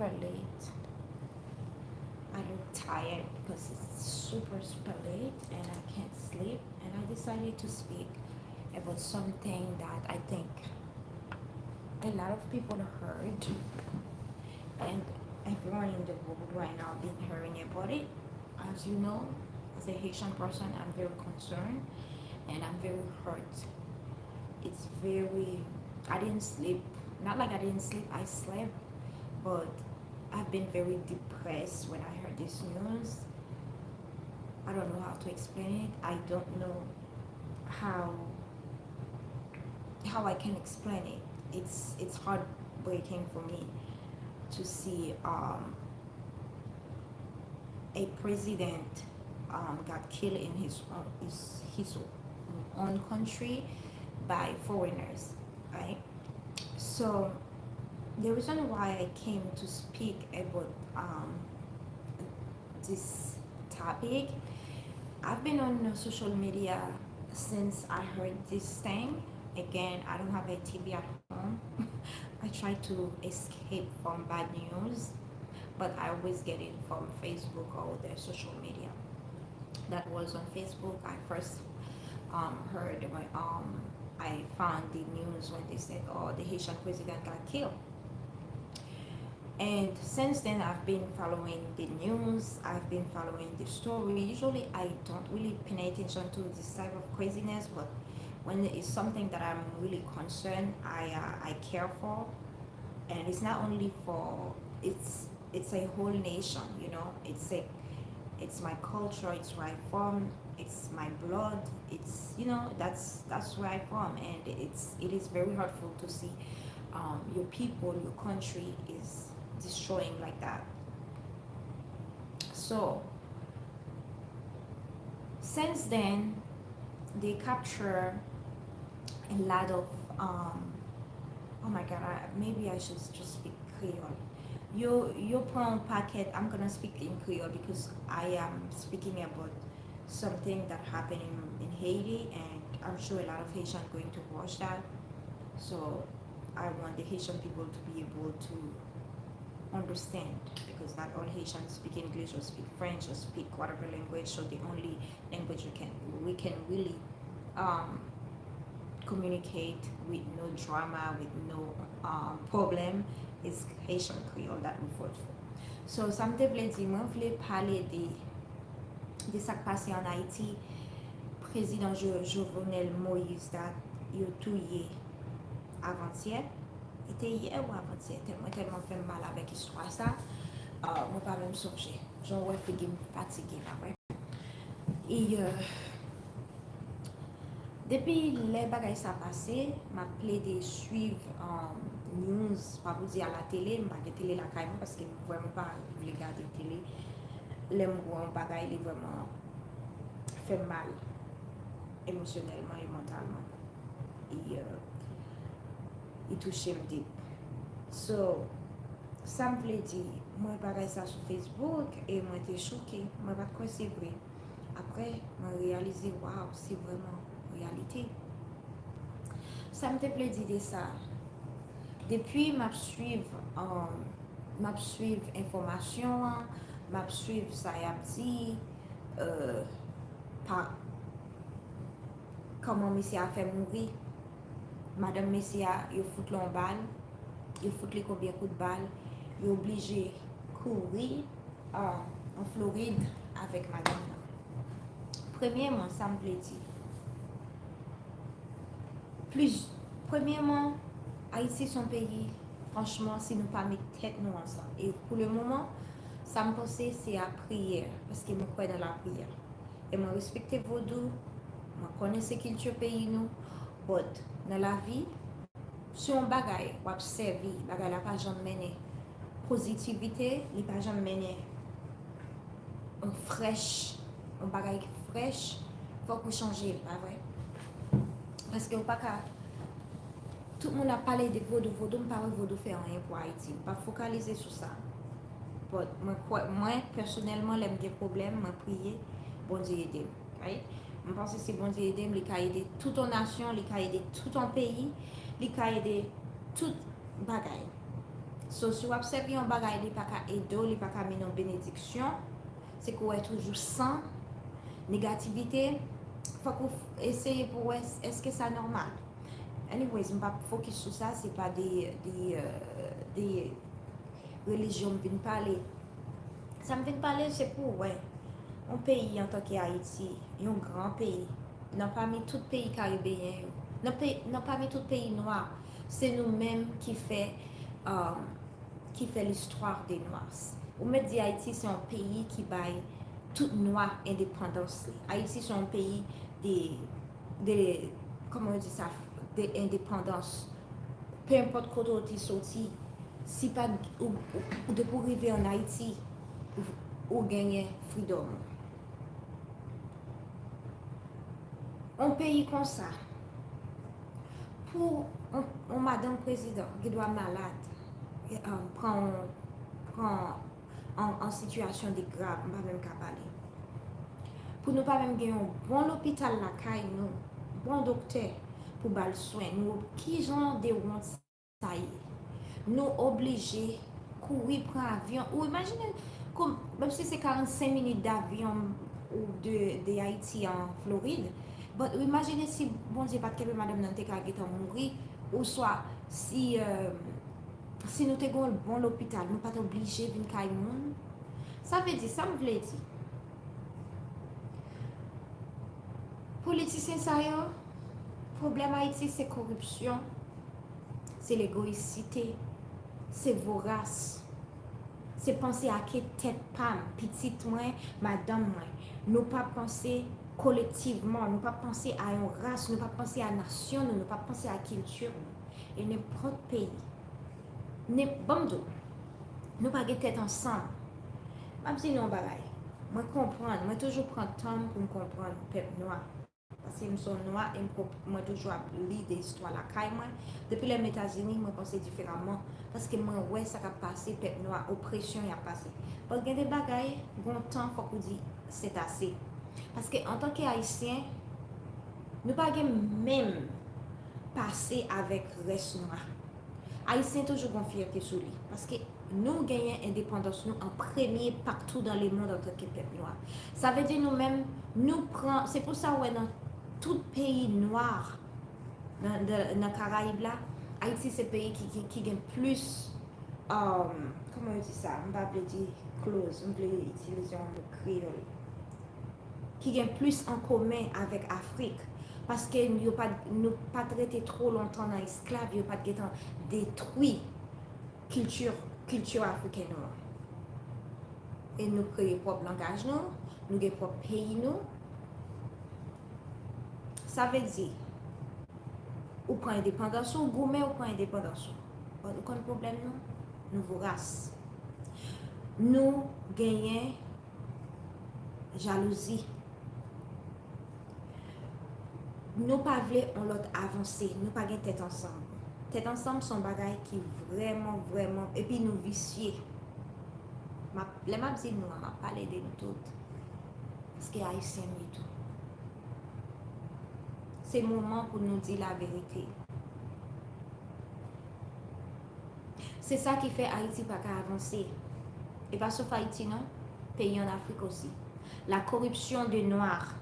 super late. I look tired because it's super, super late and I can't sleep. And I decided to speak about something that I think a lot of people heard, and everyone in the world right now been hearing about it. As you know, as a Haitian person, I'm very concerned and I'm very hurt. It's very, I didn't sleep. Not like I didn't sleep, I slept, but I've been very depressed when I heard this news. I don't know how to explain it. I don't know how how I can explain it. It's heartbreaking for me to see a president got killed in his own country by foreigners, right? So the reason why I came to speak about this topic, I've been on social media since I heard this thing. Again, I don't have a TV at home. I try to escape from bad news, but I always get it from Facebook or the social media. That was on Facebook. I first heard when I found the news when they said, "Oh, the Haitian president got killed." And since then, I've been following the news. I've been following the story. Usually, I don't really pay attention to this type of craziness, but when it's something that I'm really concerned, I care for, and it's not only for it's a whole nation. You know, it's my culture. It's where I'm from. It's my blood. It's that's where I'm from, and it is very hurtful to see your people, your country is destroying like that. So since then, they capture a lot of oh my god, maybe I should just speak Creole. You prend packet. I'm gonna speak in Creole because I am speaking about something that happened in Haiti, and I'm sure a lot of Haitians going to watch that. So I want the Haitian people to be able to understand, because not all Haitians speak English or speak French or speak whatever language. So the only language we can really um, communicate with no drama, with no problem, is Haitian Creole that we fought for. So ça me vle di, mwen vle pale de sak pase an Haiti. Président Jovenel Moïse dat yo touye avant-hier. Était hier ou avant-hier? Tellement fait mal avec l'histoire ça. Moi pas même songer. J'en ouais fait fatigué là, ouais. Et depuis les bagages ça passé, m'a plaidé suivre news, pas vous dire à la télé, m'a télé la caille parce que vraiment pas regarder télé. Les mots bagages il vraiment fait mal émotionnellement et mentalement. Et il touche me deep. So, ça me plaît dire, moi pareil ça sur Facebook et moi j'étais choquée, moi pas quoi c'est vrai. Après, moi réalisé waouh, c'est vraiment réalité. Ça me plaît dire ça. Depuis m'a suivre information, m'a suivre ça y a dit par comment monsieur a fait mourir. Madame Messia, il fout l'en balle, il fout les combien de coups de balle, il est obligé de courir en Floride avec madame. Premièrement, ça me plaît dire. Premièrement, Haïti, son pays, franchement, si nous pas mettre tête nous ensemble. Et pour le moment, ça me pense c'est à prière, parce que je crois dans la prière. Et je respecte Vaudou, je connais ce culture pays nous, but dans la vie, si on bagaille, on observe, bagaille la pas jamais mener positivité, il pas jamais mener un fraîche, un bagaille fraîche, faut que changer, pas vrai? Parce que pas qu'à tout le monde a parlé de Vaudou, Vaudou me parle Vaudou faire rien pour Haïti, pas focaliser sur ça. But moi personnellement, j'aime des problèmes, je prie, bon Dieu aide, right? Je pense que c'est bon Dieu aider, il a aidé toute une nation, il a aidé tout un pays, il a aidé toute bagaille. So, si vous observez un bagay, il pas qu'à aider, il pas qu'à mener une bénédiction, c'est qu'on est toujours sans négativité. Faut qu'on essaye pour voir est-ce que c'est normal. Anyways, je ne vais pas focus sur ça, c'est pas des religions qui viennent parler. Ça me vient parler, c'est pour, ouais, un pays en tant qu'Haïti, un grand pays, non parmi tous les pays caribéens, non parmi tous les pays noirs, c'est nous-mêmes euh, qui fait l'histoire des Noirs. Ou me dit Haïti, c'est un pays qui baille toute noire indépendance. Haïti, c'est un pays des comment on dit ça, des indépendances. Peu importe quand tu es sorti, si pas ou de pour arriver en Haïti, ou gagner freedom. Un pays comme ça, pour un madame président qui doit malade, prend en situation de grave, on va même qu'à parler. Pour nous pas même gagner un bon hôpital la caille nous, bon docteur pour bal soin, nous qui genre de want ça y est. Nous obligés courir prendre avion ou imaginez comme même si c'est 45 minutes d'avion ou de Haïti en Floride, but imaginez si bon Dieu pas que madame nan te ka mourir ou soit si nous avons un bon hôpital, nous ne sommes pas obligés de venir à monde. Ça veut dire, ça me veut dire. Politiciens, ça y est, problème Haïti, c'est corruption, c'est l'égoïcité, c'est vorace, c'est penser à quelle tête pam, petite moi, madame moi. Nous pas penser collectivement, nous pas penser à une race, nous pas penser à une nation, nous pas penser à la culture. Et n'importe pays. Nous pas de tête ensemble. Même si nous bagaille. Moi comprendre, moi toujours prendre temps pour comprendre le peuple noir. Parce que je suis noir et moi toujours lire des histoires la caille moi. Depuis les États-Unis, moi pense différemment parce que moi ouais ça a passé peuple noir, oppression y a passé. Parce que des bagailles, bon temps faut qu'on dit c'est assez. Parce que en tant qu'haïtien, nous pas même passer avec reste noir. Haïtien toujours une fierté sur lui. Parce que nous gagnons indépendance nous en premier partout dans le monde en tant que peuple noir. Ça veut dire nous-mêmes, nous prenons, c'est pour ça ouais dans tout pays noir, dans le Caraïbes là, Haïti c'est le pays qui gagne plus, comment on dit ça, on va dire close, on va utiliser le créole, qui gagne plus en commun avec Afrique. Parce que nous n'avons pas traité trop longtemps dans l'esclave, nous n'avons pas détruit la culture africaine. Et nous créons notre propre langage, nous avons notre propre pays. Ça veut dire, ou prend indépendance, ou gourmet, ou prend indépendance. Nous avons un problème, nous vous race. Nous gagnons jalousie. Nous pas voulons l'autre avancer, nous pas tête ensemble. Tête ensemble sont bagailles qui vraiment et puis nous vicier. Les m'a dit nous m'a parlé de nous toutes parce que haïtien et tout. C'est le moment pour nous dire la vérité. C'est ça qui fait Haïti pas avancer. Et pas sauf Haïti non, pays en Afrique aussi. La corruption des noirs.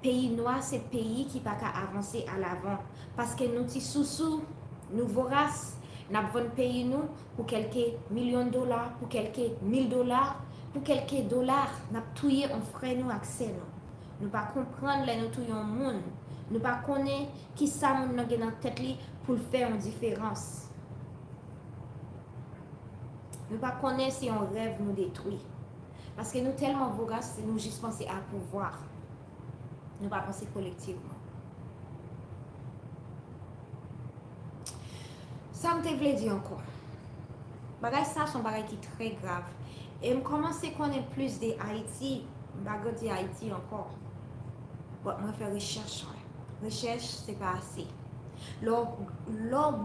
Pays noir, c'est pays qui pas avancer à l'avant. Parce que nous, sous nous voraces, nous avons pays nous pour quelques millions de dollars, pour quelques 1000 dollars, pour quelques dollars, nous avons tué un frère nous accès nous. Nous pas comprendre les nous tuer un monde. Nous pas connaître qui ça nous dans la tête pour faire une différence. Nous pas connaître si on rêve nous détruit. Parce que nous tellement voraces, nous juste penser à pouvoir. Nous pas penser collectivement. Ça me voulait dire encore. Bagay ça sont bagay qui très grave. Et je commence à connaître plus de Haïti, bagay de Haïti encore. Bon, moi faire recherche. Recherche c'est pas assez. Lors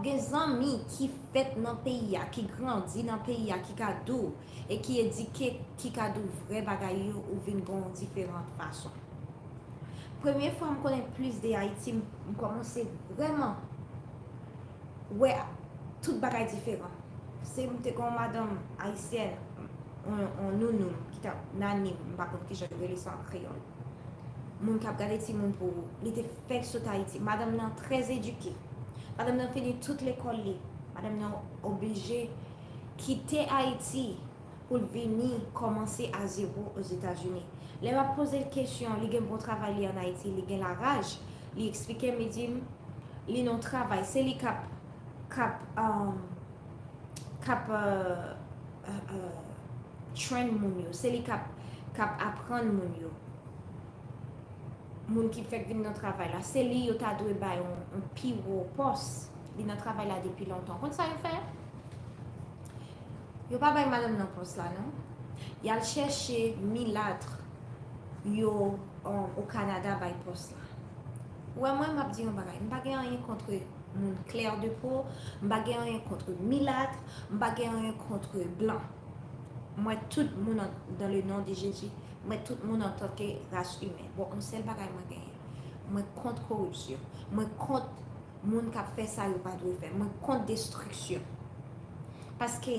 des amis qui fait dans le pays, qui grandit dans le pays, qui cadeau et qui éduqué, qui cadeau vrai bagay ou vinn gon différentes façons. Première fois je connais plus de Haïti, je commence vraiment ouais tout bagay différent. Se mte kon madame haïtienne, on nounou, qui t'a nani, m'pa kon ki je rele san créole. Moun kap gade ti moun pou, li te fek sot Haïti. Madame nan très éduquée. Madame nan fini toute l'école li. Madame nan obligé quitter Haïti pour venir commencer à zéro aux États-Unis. Elle m'a posé une question, li gen bon travail en Haïti, li gen la rage, li expliqué me dit, li non travail, c'est li cap train moun yo, c'est li cap apprendre moun yo. Moun qui fait venir dans travail là, c'est li yo ta dwe bay on pi wo poste, li dans travail là depuis longtemps. Quand ça yo fait? Yo pas bay madame dans poste là non. Y a chercher milâtre yo au Canada bay poste là. Ouais moi m'a dit on bagay, m'pa gen rien contre moun clair de peau, m'pa gen rien contre milâtre, m'pa gen rien contre blanc. Moi tout le monde dans le nom de Jésus, moi tout le monde en tant que race humaine. Bon, on sait le bagay moi gagne. Moi contre corruption, moi contre monde qui a fait ça ou pas doit faire, moi contre destruction. Parce que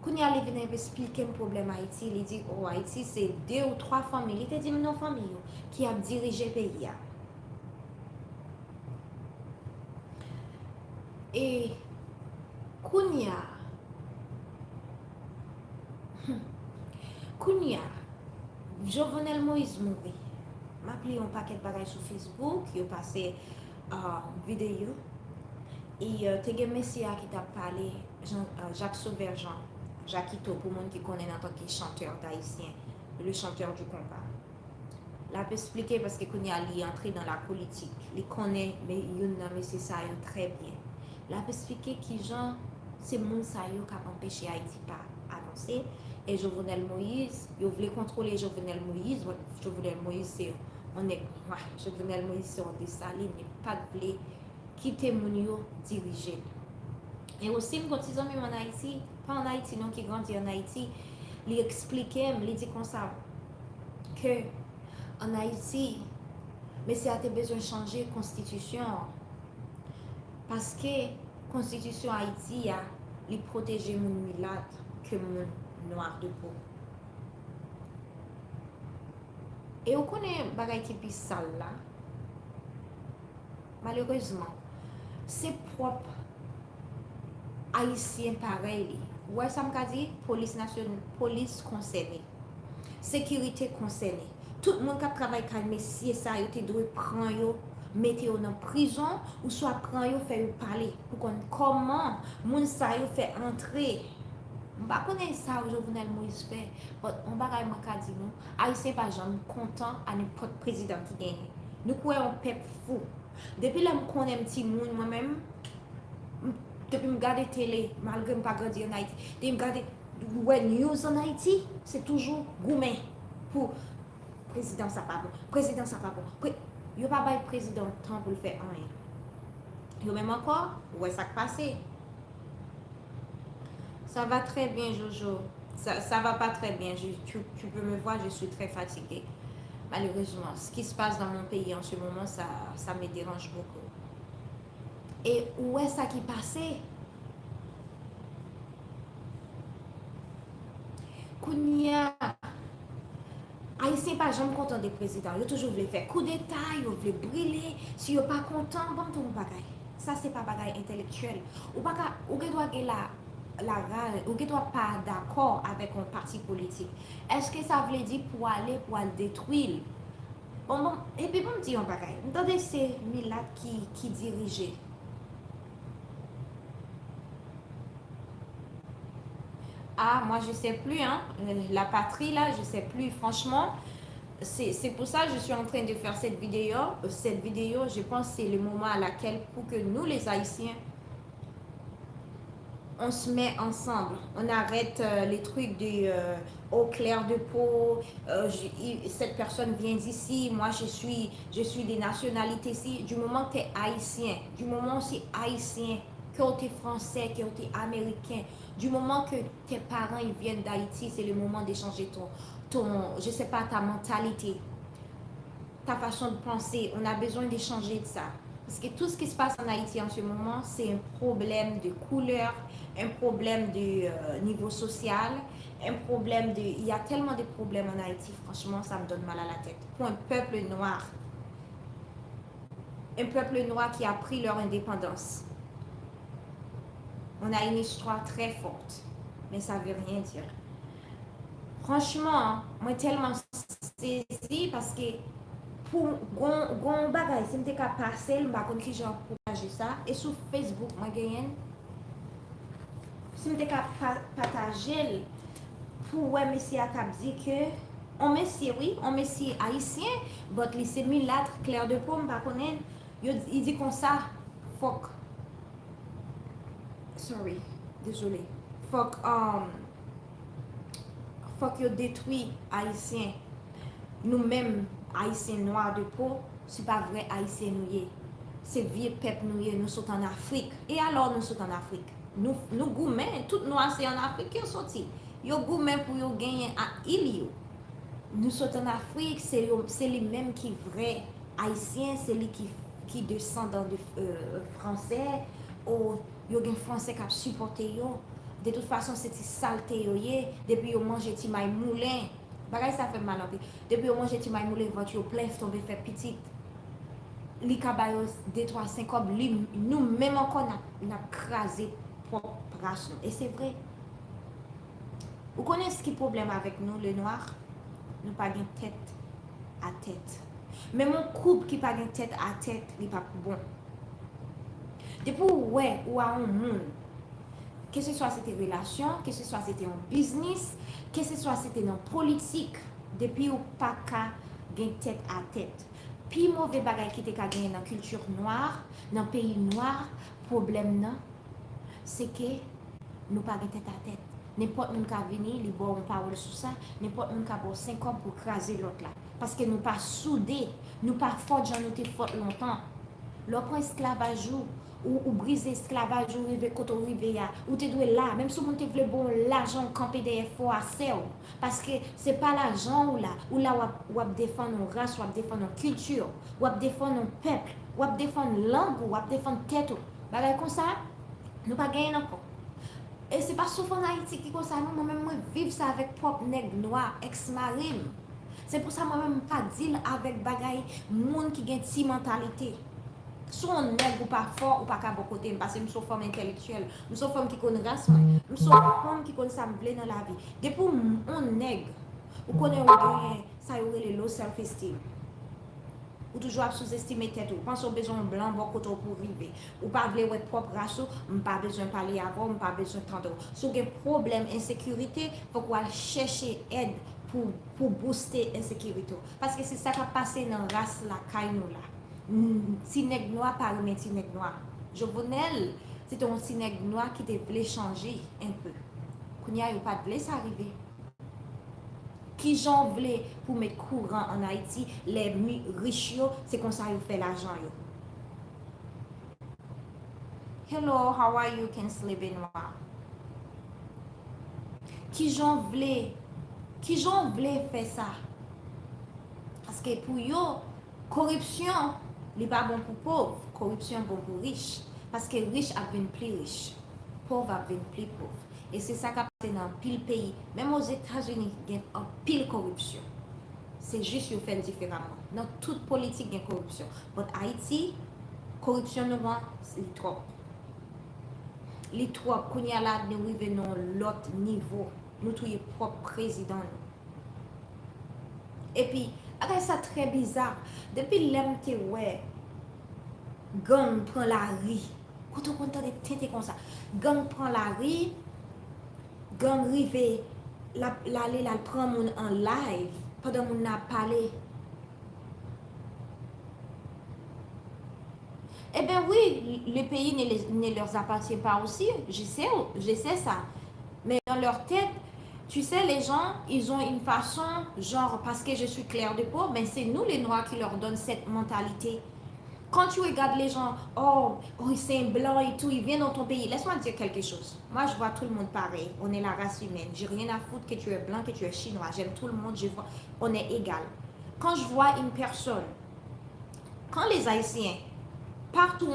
quand il a venu expliquer le problème Haïti, il dit oh Haïti c'est 2 ou 3 familles, il te dit non famille qui a dirigé le pays. Et Kounia Jovenel Moïse mourit. M'a pris un paquet de bagages sur Facebook, il a passé vidéo. Et te gen messia qui t'a parlé, Jacques Sauverjean, Jacquito, pour monde qui connaît en tant que chanteur d'haïtien, le chanteur du compas. Là, peut expliquer parce que qu'on y a entré dans la politique, il connaît, mais il a monsieur ça très bien. Là, peut expliquer qui gens, c'est monde ça qui a empêché Haïti pas avancer. Et Jovenel Moïse, il voulait contrôler Jovenel Moïse. Jovenel Moïse, c'est on est Jovenel Moïse, c'est on dessalé, mais pas de quitter mon diriger. Et aussi, quand ils ont mis en Haïti, pas en Haïti, non, qui grandit en Haïti, il expliquait, il dit comme ça, que en Haïti, mais c'est à tes besoin de changer la constitution. Parce que la constitution Haïti, il protège les mulâtres que les noirs de peau. Et on connaît des choses qui sont sales là. Malheureusement, c'est propre haïtien pareil. Ouais, ça m'a dit police nationale, police concernée, sécurité concernée. Tout le monde qui travaille avec messieurs, ça, il doit prendre, mettre en prison, ou soit prendre, faire parler. Pour qu'on comment, moun ça, fait entrer. Je ne connais pas ça, Jovenel Moïse fait. Mais on va dire, non, haïtien pas jamais content à n'importe président qui gagne. Nous croyons un peuple fou. Depuis que je connais un petit monde, moi-même, depuis que je regarde la télé, malgré que je ne pas grandi en Haïti, depuis que je regarde les news en Haïti, c'est toujours gourmet pour président ça pas bon, président ça pas bon. Il n'y a pas de président temps pour le faire rien. Et même encore, ouais, ça qui passe. Ça va très bien, Jojo. Ça va pas très bien. Tu peux me voir, je suis très fatiguée. Malheureusement, ce qui se passe dans mon pays en ce moment, ça me dérange beaucoup. Et où est-ce ça qui passait? Kounia, Haïtien pas jamais content des présidents. Ils toujours voulu faire coup d'état, ils voulu brûler. Si ils pas content, bon tout bagaille. Ça c'est pas bagaille intellectuel. Ou pas ou doit la rage, ou qui doit pas d'accord avec un parti politique. Est-ce que ça veut dire pour aller le détruire? Bon, et puis bon me dit un bagaille. Attendez, c'est Milad qui dirigeait. Ah, moi je sais plus, hein. La patrie là, je sais plus. Franchement, c'est pour ça que je suis en train de faire cette vidéo. Cette vidéo, je pense que c'est le moment à laquelle pour que nous les Haïtiens on se met ensemble, on arrête les trucs de au clair de peau, cette personne vient d'ici, moi je suis des nationalités ici. Du moment que tu es haïtien, du moment que tu es haïtien, que tu es français, que tu es américain, du moment que tes parents ils viennent d'Haïti, c'est le moment d'échanger je sais pas, ta mentalité, ta façon de penser. On a besoin d'échanger de ça. Parce que tout ce qui se passe en Haïti en ce moment, c'est un problème de couleur, un problème de niveau social, un problème de... Il y a tellement de problèmes en Haïti, franchement, ça me donne mal à la tête. Pour un peuple noir qui a pris leur indépendance. On a une histoire très forte, mais ça ne veut rien dire. Franchement, moi tellement saisi parce que pour gon bagay, si m'te ka passer, m'pa kon ki jan partager ça et sur Facebook moi gagne si m'te ka partager pour ouais monsieur a cap dit que on monsieur oui, on monsieur haïtien, but li c'est milâtre clair de peau m'pa connaît, il dit comme ça, fuck. Sorry, désolé. Fuck yo détruit haïtien. Nous-mêmes haïtiens noirs de peau, c'est pas vrai haïtien nous. C'est vieux peuple nous sommes en Afrique. Et alors nous sommes en Afrique. Nous gourmets, tout noirs c'est en Afrique qui sont sortis. Yo gourmets pour yo gagner à île. Nous sommes en Afrique, c'est les mêmes qui vrai haïtiens, c'est les qui descendent de français ou yo gen français qui supporté yo. De toute façon, c'est saleté yo ye depuis yo manger ti may moulin. Bagay ça fait mal en pile. Depuis yo manger ti may moulin, votre yo plein tomber fait petit. Li kabayo 2 3 5 comme nous même encore n'a crasé propre race. Et c'est vrai. Vous connaissez ce qui est problème avec nous les noirs? Nous pas gain tête à tête. Mais mon couple qui pas gain tête à tête, il pas bon. Depuis ouais ou à un monde, que ce soit c'était relation, que ce soit c'était un business, que ce soit c'était dans politique, depuis ou pas qu'à gain tête à tête. Puis mauvais bagay qui te ka gagner dans culture noire, dans pays noir, problème non, c'est que nous pas gain tête à tête. N'importe qui qui venir, il bon parole sur ça, n'importe qui qui bon 5 ans pour craser l'autre là parce que nous pas soudés, nous pas forts, j'en étais fort longtemps. L'autre esclavage ou briser esclavage ou rive côté rive ya ou te doit là même si on te veut bon l'argent camper derrière faut assez parce que c'est pas l'argent ou là ou défendre une race ou défendre une culture ou défendre un peuple ou défendre langue ou défendre tête bagay comme ça nous pas gagner encore. Et c'est pas sauf en Haïti qui comme ça nous même moi vivre ça avec propre nègre noir ex-mari. C'est pour ça moi même pas deal avec bagay monde qui gagne ti mentalité. Soit on nègre ou pas fort ou pas qu'à bon côté parce que nous sommes femmes intellectuelles, nous sommes femmes qui connaissent race, nous sommes femmes qui connaissent ça dans la vie. Depuis on nègre, ou connaît ça y aurait le low self esteem. Ou toujours sous-estimer tête ou pense au besoin blanc bon côté pour arriver. Ou pas vouloir votre propre race, ou pas besoin parler avant, ou pas besoin d'entendre. Si vous avez problème insécurité, faut qu'on chercher aide pour booster insécurité parce que c'est ça qui a passé dans la race la caille nous là. Si nègre noir par un petit nègre noir. Jovenel, c'est ton petit nègre noir qui te voulait changer un peu. Qu'on y a pas de ça arriver. Qui j'en voulais pour mettre courant en Haïti, les riches, c'est comme ça qu'ils fait l'argent. Hello, how are you, Kinsley Benoit? Qui j'en voulais faire ça? Parce que pour eux, corruption, n'est pas bon pour pauvre, corruption bon pour riche. Parce que riche a devenu plus riche, pauvre a devenu plus pauvre. Et c'est ça qui a passé dans pile pays. Même aux États-Unis, il y a une pile corruption. C'est juste qu'ils font différemment. Dans toute politique, il y a corruption. Mais Haïti, corruption, nous c'est trop. Les trop, quand il y a là, nous arrivons à l'autre niveau. Nous sommes propre président. Et puis, après ça très bizarre. Depuis l'MT, ouais, gang prend la rue. Quand on entend des têtes comme ça, gang prend la rue, gang rive, la prend mon en live pendant qu'on a parlé. Eh bien oui, le pays ne leur appartient pas aussi, je sais ça. Mais dans leur tête, tu sais, les gens, ils ont une façon, genre, parce que je suis claire de peau, mais c'est nous les Noirs qui leur donnent cette mentalité. Quand tu regardes les gens, oh c'est un blanc et tout, ils viennent dans ton pays. Laisse-moi te dire quelque chose. Moi, je vois tout le monde pareil. On est la race humaine. J'ai rien à foutre que tu es blanc, que tu es chinois. J'aime tout le monde. On est égal. Quand je vois une personne, quand les Haïtiens, partout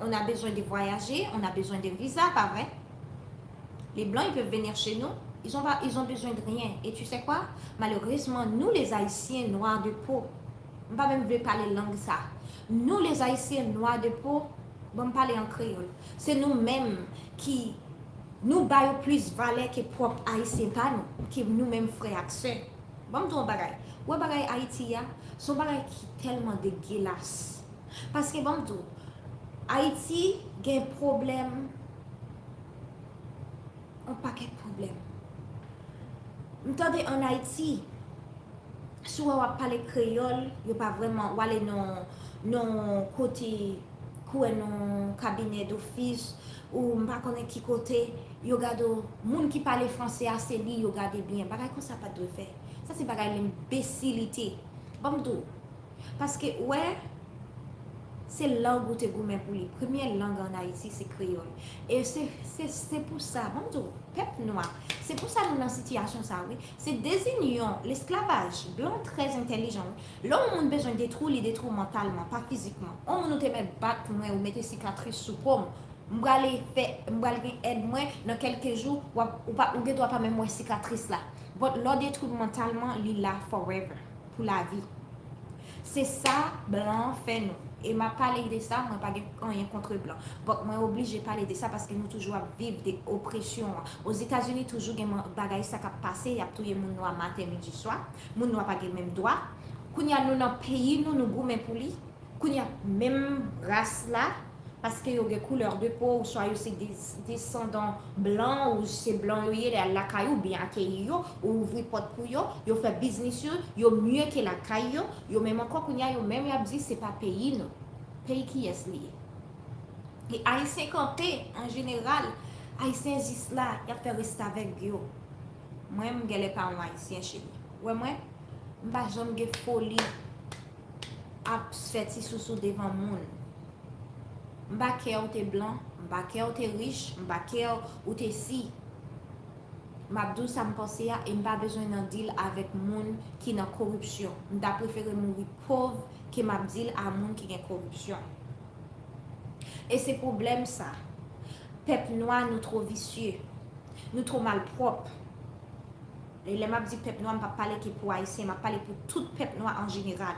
on a besoin de voyager, on a besoin de visa, pas vrai? Les Blancs, ils peuvent venir chez nous, ils ont besoin de rien. Et tu sais quoi? Malheureusement, nous les Haïtiens noirs de peau, on va même parler langue ça. Nous les Haïtiens noirs de peau, on va parler en créole. C'est nous-mêmes qui nous baillons plus valeur que propre Haïtien, pas nous, qui nous-mêmes frères et sœurs. Bon, on bagaille. Ouais, bagaille Haïti, son bagaille qui est tellement dégueulasse. Parce que bon, Haïti a un problème, un paquet de problèmes. Entendez, en Haïti, si on parle créole, il n'y a pas vraiment, ou aller non côté, non cabinet d'office, ou je ne sais pas qui côté, il y a des gens qui parlent français assez li, ils regardent bien. Bagay comme ça pas de faire. Ça c'est bagay l'imbécilité. Bon parce que ouais, c'est langue où tu es gourmet pour les première langue en Haïti, c'est créole. Et c'est pour ça, bon peuple noir, c'est pour ça nous dans cette situation ça, oui. C'est désignant l'esclavage, blanc très intelligent. Là, on a besoin de détruire mentalement, pas physiquement. On nous te met battre moi ou mettre cicatrice sous pomme. M'aller aide moi dans quelques jours ou doit pas même moi cicatrice là. Bon, l'on détruit mentalement, il là forever pour la vie. C'est ça blanc fait nous. Et m'a parlé de ça, moi pas rien contre blanc. Bon, moi obligé de parler de ça parce que nous toujours vivre des oppressions. Aux États-Unis toujours des bagages ça qui passé, il y a tout les monde noir matin midi soir, monde noir pas les mêmes droits. Quand y a nous dans pays nous gourmet pour lui, quand y a même race là parce que yo des couleurs de peau ou soit c'est des descendants blancs ou c'est blanc yo la caillou bien accueilli yo ou ouvrir porte pour yo fait business yo mieux que la caillou yo même encore qu'on y a yo même y a dit c'est pas pays non pays qui est lié et haïtien campé en général haïtien juste là y a fait rester avec yo moi me gèle pas un haïtien chez moi ouais moi m'pa jamais folie à faire sous devant monde. M'bakè ou t'es blanc, m'bakè ou t'es riche, m'bakè ou t'es si. M'abdou ça me pense ya et m'pas besoin d'un deal avec moun qui n'a corruption. M'da préféré mourir pauvre que m'abdil à moun qui a corruption. Et c'est problème ça. Peuple noir nous trop vicieux, nous trop malpropre. Et les m'a dit peuple noir m'a pas parler que pour haïtien, m'a parler pour tout peuple noir en général.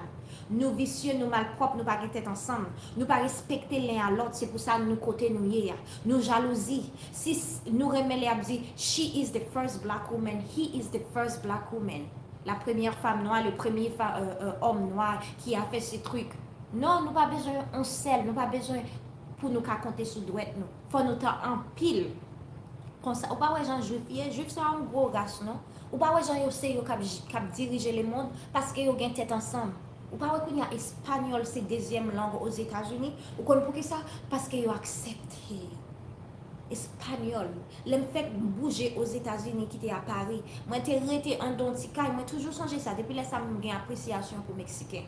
Nous vicieux, nous malpropres, nous pas tête ensemble. Nous pas respecter l'un à l'autre, c'est pour ça nous côté nous hier. Nous jalousie. Si nous remet les abdi, she is the first black woman, he is the first black woman. La première femme noire, le premier homme noir qui a fait ces trucs. Non, nous pas besoin on sel, nous pas besoin pour nous compter sur douette nous. Faut nous en pile. Comme ça, ou pas ouais Jean juif c'est un gros race non. Ou pas ouais Jean yo c'est yo qui diriger le monde parce que yo gagne tête ensemble. Ou pas qu'on y a espagnol c'est deuxième langue aux États-Unis ou qu'on pour ça parce que yo accepté espagnol l'aime fait bouger aux États-Unis qui était à Paris moi t'ai resté en dontica moi toujours changé ça depuis là ça me gagne appréciation pour mexicain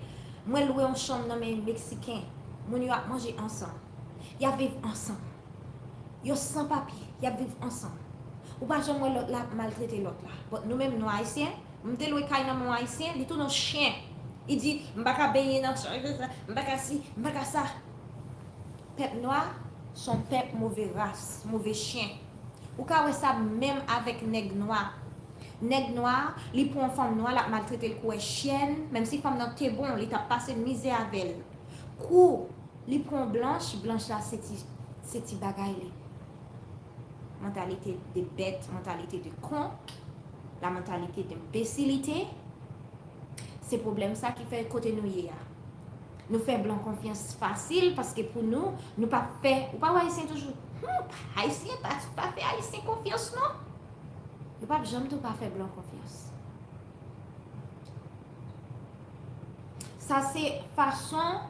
moi louer en chambre dans mes mexicains mon yo a manger ensemble y a vivre ensemble yo sans papier y a vivre ensemble ou pas jamais l'autre là maltraiter l'autre là bon nous même nous haïtiens m'te louer kay dans mon haïtien il tout nos chien. Il dit, m'baka baigner dans ça, m'baka si, m'baka ça. Peuple noir, son peuple mauvaise race, mauvais chien. Ou ka ça même avec nègre noir. Nègre noir, li pour une femme noire, la maltraiter le coué chienne, même si femme nan t'es bon, il t'a passé de misère avec elle. Kou, li pour blanche là c'est ti bagay li. Mentalité de bête, mentalité de con, la mentalité d'imbécilité. C'est problème ça qui fait côté nous hier. Nous faisons blanc confiance facile parce que pour nous, nous pas fait, ou pas haïtien toujours. Haïtien pas fait haïtien confiance non. Nous pas jamais tout pas fait blanc confiance. Ça c'est façon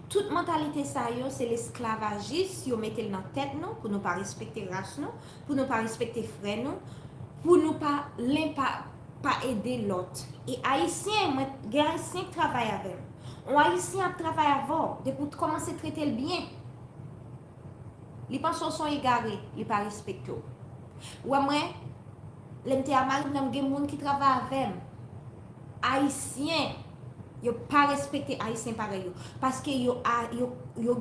toute mentalité ça yo c'est l'esclavagisme, yo mettez dans tête nous pour nous pas respecter race nous, pour nous pas respecter frère nous, pour nous pas aider l'autre. Et haïtien, moi, les haïtiens qui travaillent avec. Un haïtien travaille avant, depuis commencer à traiter le bien. Les pensions sont égarées, ils ne pas respectés. Ou moi, les gens qui travaillent avec. Haïtien, Yo pas respecté haïtien pareil yo parce que yo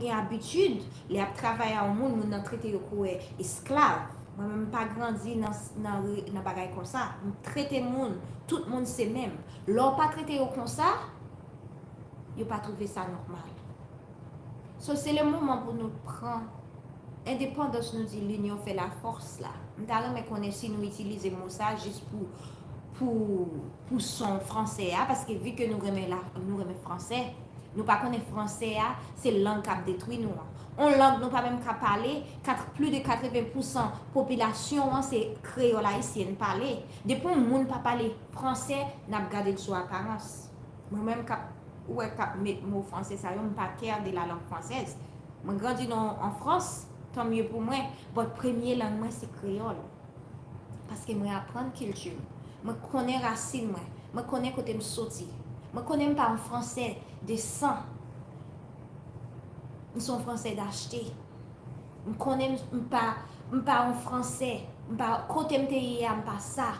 gen habitude les travailler au monde moun nan traité yo comme esclave. Moi même pas grandi dans bagay comme ça. Traiter monde, tout le monde c'est même. L'on pas traité yo comme ça, yo pas trouvé ça normal. So c'est le moment pour nous prendre indépendance nous dit l'union fait la force là. M'ta mais connaît si nous utiliser mot ça juste pour son français parce que vu que nous remet français nous pas connaît français c'est langue qui détruit nous on langue nous pas même qu'à parler plus de 80% population c'est créole haïtienne parler depuis le monde pas parler français n'a regardé sur apparence moi même cap ouais cap mettre mot français ça on pas care de la langue française moi grandi en France tant mieux pour moi votre première langue moi c'est créole parce que moi apprendre culture je connais racine moi je connais côté me sorti je connais pas en français de sang je suis en français d'acheter je connais pas en français pas côté me pays pas ça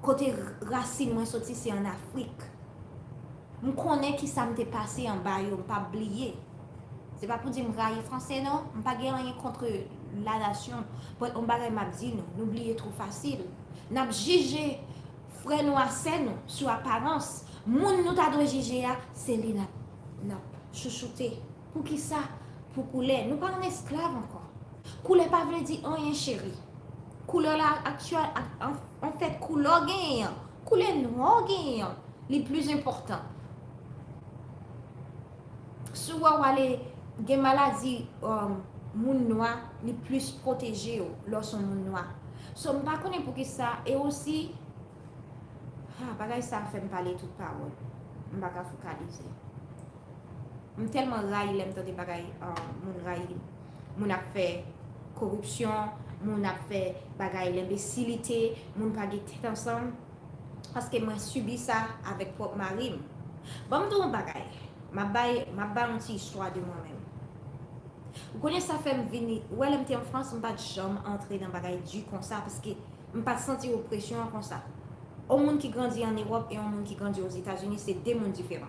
côté racine moi sorti c'est en Afrique je connais qui ça m'était passé en bas yo pas oublier c'est pas pour dire me railler français non je pas rien contre la nation on bagay m'a dit non n'oubliez trop facile n'a jugé frère nous assez nous sur apparence moun nous t'a doit juger c'est lui n'a chouchouté pour qui ça pour couler nous pas un esclave encore couler pas veut dire rien chéri couleur là actuel en fait couleur gain couleur noir gain les plus important soit aller des maladies moun noir les plus protégés lorsqu'on moun noir so m'pa connait pour qui ça et aussi bagay ça fait me parler toute parole m'pa ka focaliser m tellement raille l'aime tande bagay moun raille moun a fait corruption moun a fait bagay l'imbécilité moun pa gete tête ensemble parce que moi subi ça avec propre mari bon m'dou bagay ma bay une petite histoire de moi-même. Vous connaissez ça fait me venir ouais j'étais en France, je pas jamais entrer dans bagay du comme ça parce que je pas senti oppression comme ça. Au monde qui grandit en Europe et au monde qui grandit aux États-Unis, c'est deux mondes différents.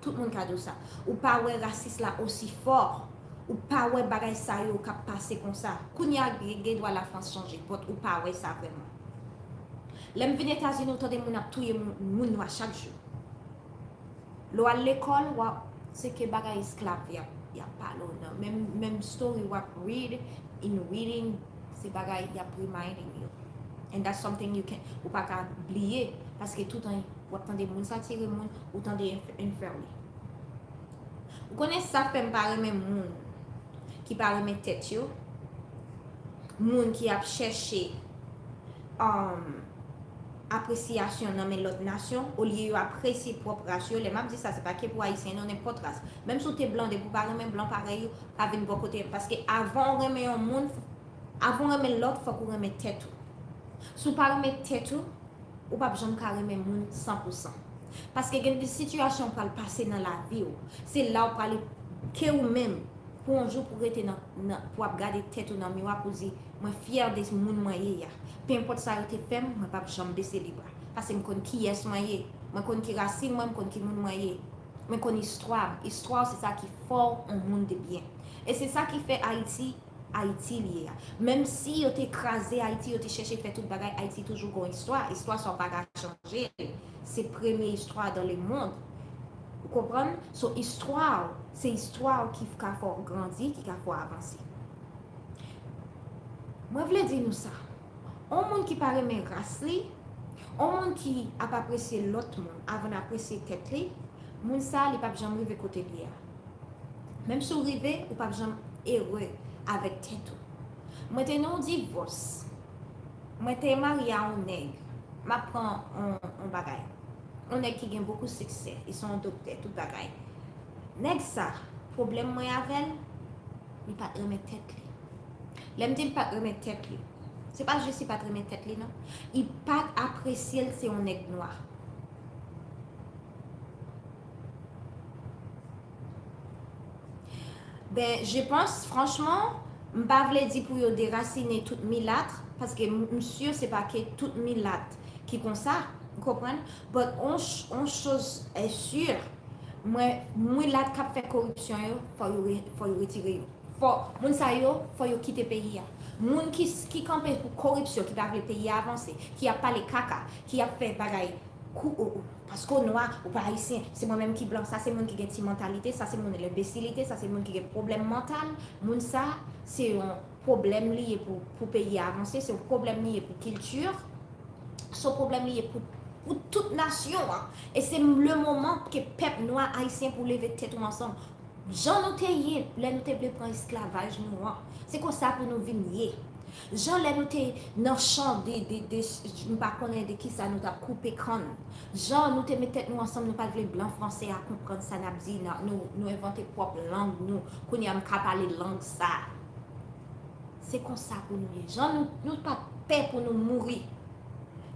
Tout le monde a dit ça. Ou pas ouais raciste là aussi fort. Ou pas ouais bagay ça yo cap passer comme ça. Kounya doit la France changer, ou pas ouais ça vraiment. L'aime venir aux États-Unis, autant de moun a touyer moun noir chaque jour. Lo à l'école c'est que bagay esclave y a pas là même story what read in reading c'est bagay y a reminding you and that's something you can ou pas qu'à oublier parce que tout temps ou attendre moun s'attirer moun ou attendre inférieur vous connaissez ça fait pas même moun qui parle mes tête yo moun qui a cherché appréciation dans l'autre nation au lieu d'apprécier propre race les m'a dit ça c'est pas que pour haïtien non n'importe race même si tu es blanc de pour pas même blanc pareil pas venir bon côté parce que avant remettre un monde avant remettre l'autre faut qu'on remette tête si pas remettre tête ou pas besoin de remettre monde 100% parce que il y a des situations pour le passer dans la vie c'est là où parler que ou même pour un jour pour être pour regarder tête dans miroir pour dire moi fier de ce monde moi peu importe ça été fait moi pas jamais baisser les bras parce que me connais qui est moi moi connais qui racine moi connais qui monde moi moi connais histoire c'est ça qui fort un monde de bien et c'est ça qui fait Haïti lié même si on écrasé Haïti on cherché faire toute bagaille Haïti toujours une histoire sans pas changer c'est première histoire dans le monde vous comprenez so histoire c'est histoire qui fait fort grandir qui fait fort avancer moi voulais dire nous ça un monde qui paraît mais race un monde qui a pas apprécié l'autre monde avant d'apprécier tête li monde ça il pas jamais arriver côté lié même si vous arrivez ou pas jamais heureux avec tête maintenant divorce moi t'es marié à un nègre m'a prend un bagaille un nègre qui gagne beaucoup de succès ils sont docteurs tout bagaille nègre ça problème moi avec il pas remettre tête li l'aime dit pas remettre tête li c'est pas juste pas remettre tête li non il pas apprécier c'est un nègre noir ben je pense franchement m'pas vle dire pour yo déraciner toute milâtre parce que monsieur c'est pas que toute milâtre qui comme ça vous comprenez but on chose est sûre moi là qui fait corruption yo, faut yo retirer yo. Faut moun sa yo, faut yo quitter pays ya. Moun qui campé pour corruption, qui va le pays avancer, qui a parlé caca, qui a fait bagaille parce qu'on noir ou pas haïtien, c'est moi-même qui blanc, ça c'est mon qui a une mentalité, ça c'est mon imbécilité, ça c'est mon qui a problème mental, moun ça c'est un problème lié pour pays avancer, c'est un problème lié pour culture, c'est un problème lié pour toute nation. Hein. Et c'est le moment que peuple noir haïtien pour lever tête ensemble. Jean nous t'ayé, là nous t'ayé pour esclavage noir. C'est comme ça pour nous venir. Jean là nous t'ayé dans champ je ne pas connaître de qui ça nous a coupé crâne. Jean nous t'ayé mettre tête nous ensemble nous pas les blancs français à comprendre ça n'a dit nous inventer propre langue nous qu'on y a parler langue ça. C'est comme ça pour nous. Jean nous pas paix pour nous mourir.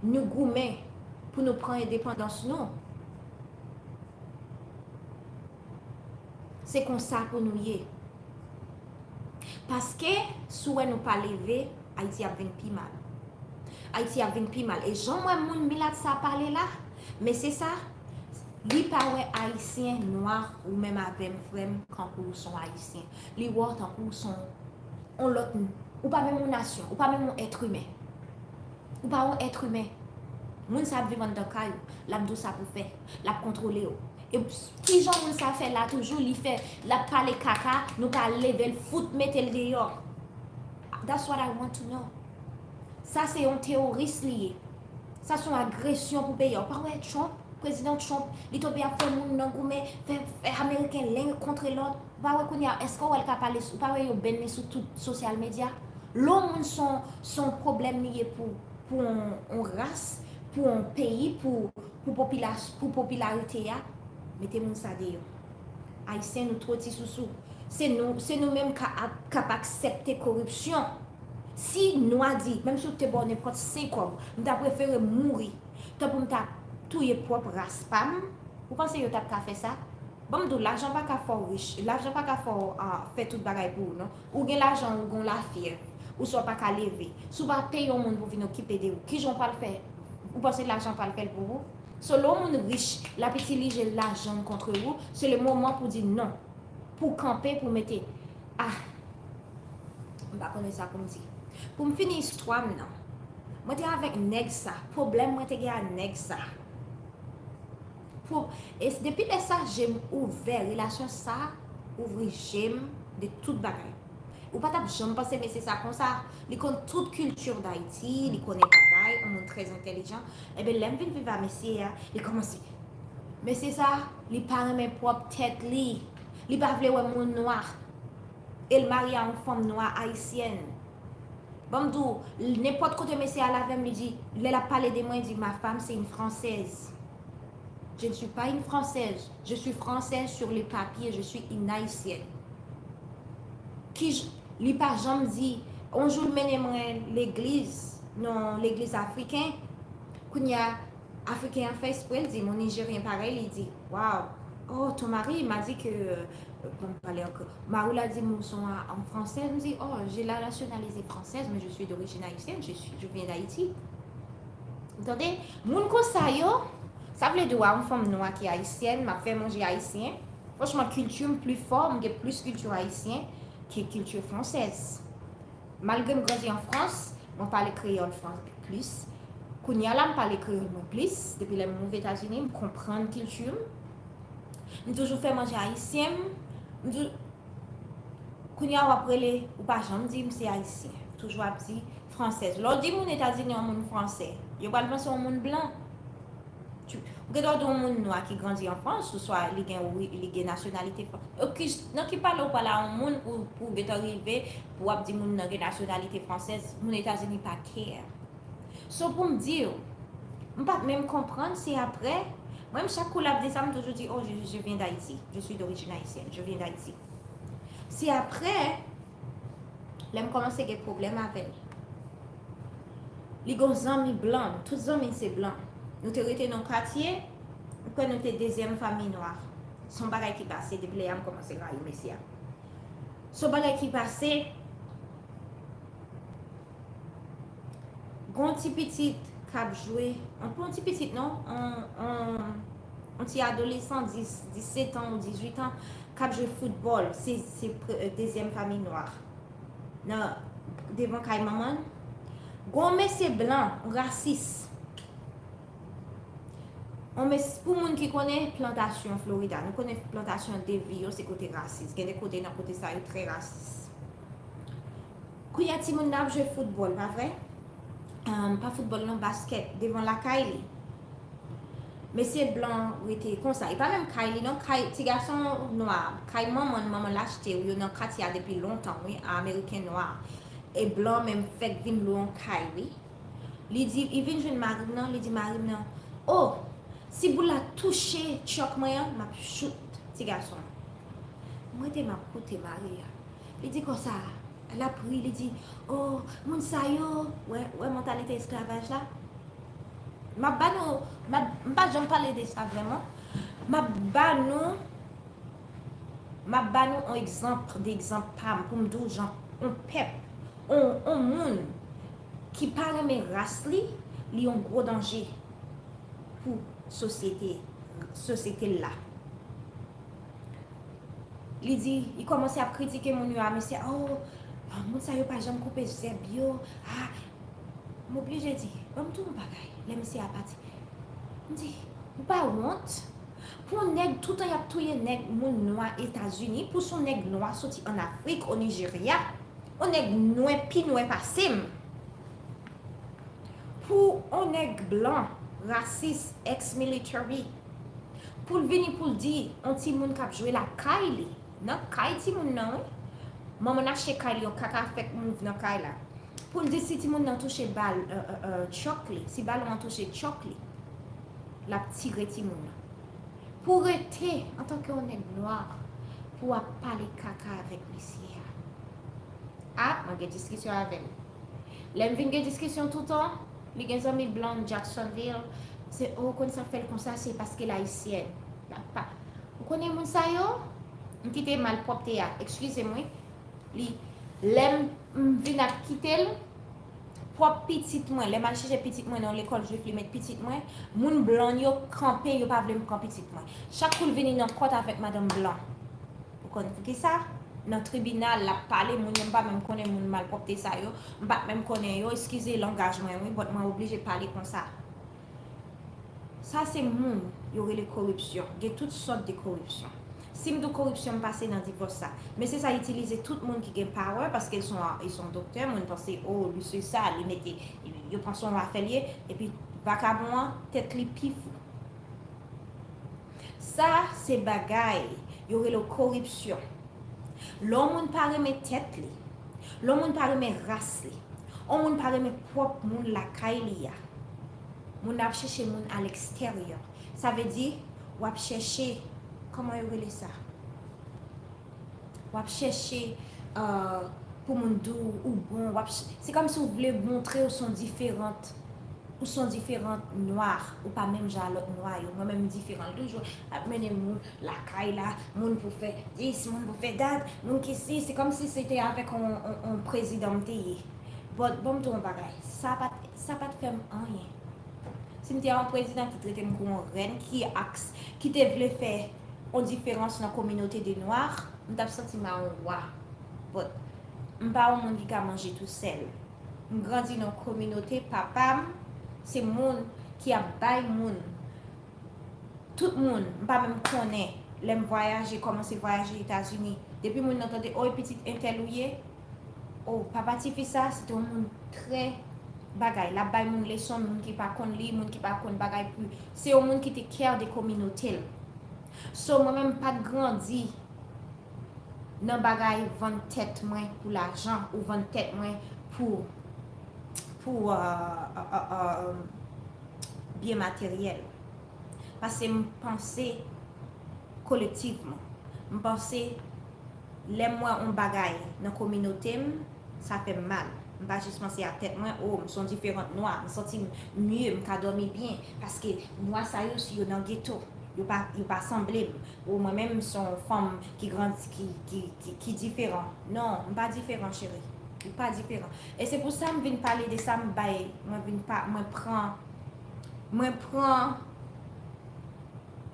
Nous goumer pour nous prendre indépendance nous. C'est comme ça pour nous y. Parce que si nous pas lever, Haïti a 20 plus mal. Haïti a 20 plus mal. Et Jean-moi moun milat ça parler là, mais c'est ça. Li pa ouais haïtien noir ou même avec frère quand ils sont haïtiens. Li wot tant qu'ils sont on l'autre ou pas même une nation, ou pas même un être humain. Ou pas un être humain. Moun sa vivant dans caillou, l'abdou ça pour faire, l'a contrôler. Et qui genre moun ça fait là toujours li fait la parler caca, nous pas lever le foot mettre le dehors. That's what I want to know. Ça c'est un terroriste lié. Ça c'est une agression pour pays. Pas ouais Trump, président Trump, l'Éthiopie a fait moun nan goumé, fait américain l'un contre l'autre. Pas ouais qu'on y a est-ce qu'on va parler pas ouais yo ben sur tout social media. L'homme son problème lié pour une race, pour un pays, pour popularité. Mettez moun ça de yo. Haïtien nous trop ti sous. C'est nous-mêmes qui accepter corruption. Si nous a dit, même si tu es bon n'importe 5 ans, nous avons préféré mourir, tant pour nous tuer propre race pam. Vous pensez que tu as fait ça? Bon, l'argent pas qu'à faire riche, l'argent pas qu'à faire tout bagaille pour non. Ou gen l'argent ou gen la fièvre, ou soit pas qu'à lever. Si pas payer au monde pour venir occuper de vous, qui j'en pas le faire? Vous pensez que l'argent pas le faire pour vous? Selon monde riche, la petite lige l'argent contre vous, c'est le moment pour dire non. Pour camper, pour mettre on va connaître ça comme dit. Pour me finir l'histoire non. Moi t'es avec nèg ça, problème moi t'es avec nèg ça. Et depuis que ça j'aime ouvert relation ça, ouvrir j'aime de toute bagaille. Ou pas jamais penser mais c'est ça comme ça, il connaît toute culture d'Haïti, il connaît bagaille, on est très intelligent. Et ben l'aime vinn vivre monsieur, il commence. Mais c'est ça, il parle mes propres tête li. Il pas vle ouais moun noir. Il marie à une femme noire haïtienne. Bon n'importe côté monsieur à la femme lui dit, il a parlé de moi, il dit ma femme c'est une française. Je ne suis pas une française, je suis française sur les papiers, je suis une haïtienne. Qui li pas jamais dit un jour mené l'église non l'église africaine quand y a africain fait exprès il dit mon nigérien pareil il dit waouh oh ton mari m'a dit que bon parler encore Marou a dit nous sommes en français il me dit oh j'ai la nationalité française mais je suis d'origine haïtienne je viens d'Haïti. Attendez moun ko sa yo ça veut dire une femme noire qui est haïtienne m'a fait manger haïtien franchement culture plus fort j'ai plus culture haïtienne qui est culture française. Malgré que je grandis en France, je parle créole plus. Quand je parle créole plus, depuis les aux États-Unis, je comprends la culture. Je toujours fait manger haïtien. Quand je après ou pas jamais dire c'est haïtien, toujours dit française. Lorsque je dis aux États-Unis un monde français, je parle pas sur un monde blanc. Vous avez un monde noir qui grandit en France, ou soit il a une nationalité française. Donc, qui parle pas là, un monde pour arriver, pour dire que vous avez une nationalité française, les États-Unis pas care. So, pour me dire, je ne peux pas même comprendre, c'est après, moi, chaque coup, là, ça me toujours dit, oh, je viens d'Haïti, je suis d'origine haïtienne, je viens d'Haïti. C'est après, là, je commence à avoir des problèmes avec. Les amis blancs, tous les amis, c'est blanc. Nous sommes restés dans le quartier, nous sommes une deuxième famille noire. Son bagage qui passait, depuis là, on commence à railler, messieurs. Son bagage qui passait, un petit petit qui a joué, un petit petit, non, un petit adolescent, 17 ans ou 18 ans, qui joue football, c'est deuxième famille noire. Non, devant Kay Maman. Gon monsieur blanc, raciste. Pour les gens qui connaissent plantation Florida, nous connaissons plantation de vie, c'est côté raciste. Il y a des côtés dans côté ça, très raciste. Quand il y a des gens qui jouent football, pas vrai? Pas football, non, basket, devant la Kylie. Monsieur blanc était comme ça. Et pas même Kylie, non, petit garçon noir. Kylie, maman l'a acheté, il y a un quartier depuis longtemps, oui, américain noir. Et blanc même fait venir loin Kylie. Il dit, il vient jeune Marine, non, il dit Marine, non. Oh, si vous la touchez, choc moi, m'a shoot, petit garçon. Moi, je m'a coûté Maria. Il dit comme ça. Elle a pris, il dit, oh, mon sayo, ouais, mentalité esclavage là. Je ne parle de ça vraiment. Ma banou un exemple d'exemple pour me dire gens on peuple on monde qui parle mes races li un gros danger pour société là. Il dit il commence à critiquer mon yo mais c'est oh mon ça yo pas jamais couper zeb yo ah m'oblige dit on tout bagay les monsieur a parti me dit pas honte pour nèg tout temps y a touyer nèg moun noir États-Unis pour son nèg noir sorti en Afrique au Nigeria on nèg noir pi noir passim pour on nèg blanc raciste ex-military pour venir pour dire on ti moun k'ap jouer la Kylie non Kylie ti moun non maman a chez Kylie on kaka fait move dans Kylie là pour dire si ti moun nan toucher balle chocolate si balle on toucher chocolate la tirer ti moun pour être en tant que nèg noir pour parler caca avec monsieur ah on a discussion avec l'aime vinn discussion tout le temps les gens amis blancs Jacksonville c'est oh quand ça fait comme ça c'est parce que haïtienne pas vous connaissez mon ça yo on quitte mal propre excusez-moi li l'aime vinn a quitter propre petite moi les mal chercher petite moi dans l'école je vais mettre petite moi moun blanc yo camper yo pas vle me camper petite moi chaque fois venir dans court avec madame blanc vous connaissez ça dans tribunal la parler moun pas même connaît moun mal propre ça yo pas même connaît yo excusez l'engagement oui but moi obligé parler comme ça c'est moun y aurait les corruption il y a toutes sortes de corruption si de corruption passer dans divorce ça mais c'est ça utiliser tout le monde qui gagne power parce qu'ils sont docteurs moun penser oh lui c'est ça il mettait il prend son affilié et puis vacabon tête li pif ça c'est bagaille y aurait la corruption l'homme pas remet tête li l'homme pas remet race li on pas remet propre moun la kailia moun a chercher moun à l'extérieur ça veut dire ou a chercher comment on relève ça ou chercher pour mon doux ou bon c'est comme si vous voulez montrer où sont différentes noirs ou pas même genre l'autre noir moi même différent toujours amener moun la caille là moun pour faire this moun pour faire that moun qui c'est comme si c'était avec un président pays bon ton bagage ça pas te faire rien si tu as un président qui traite comme une reine qui te voulait faire une différence dans la communauté des noirs on t'a senti ma roi but on pas un monde qui a mangé tout seul on grandit dans la communauté papa c'est monde qui a bail monde tout le monde pas même connaît l'aime voyager commencer voyager aux États-Unis depuis mon entendait oh petite interloué oh papa ti fait ça c'est un monde très bagay la bail moun leçon moun qui pas connait li moun qui pas connait bagay plus c'est un monde qui te care des communautés so moi même pas grandi dans bagay vendre tête moi pour l'argent ou vendre tête moi pour bien matériel parce que je pensais collectivement je pensais les moi on bagaille dans la communauté ça fait mal je pas juste penser à tête moi oh sont différentes noirs je senti mieux je dormir bien parce que moi ça yo si yo dans ghetto yo pas semblé ou moi même son femme qui grandit qui différent non pas différent chérie pas différent et c'est pour ça que je viens parler de ça moi prend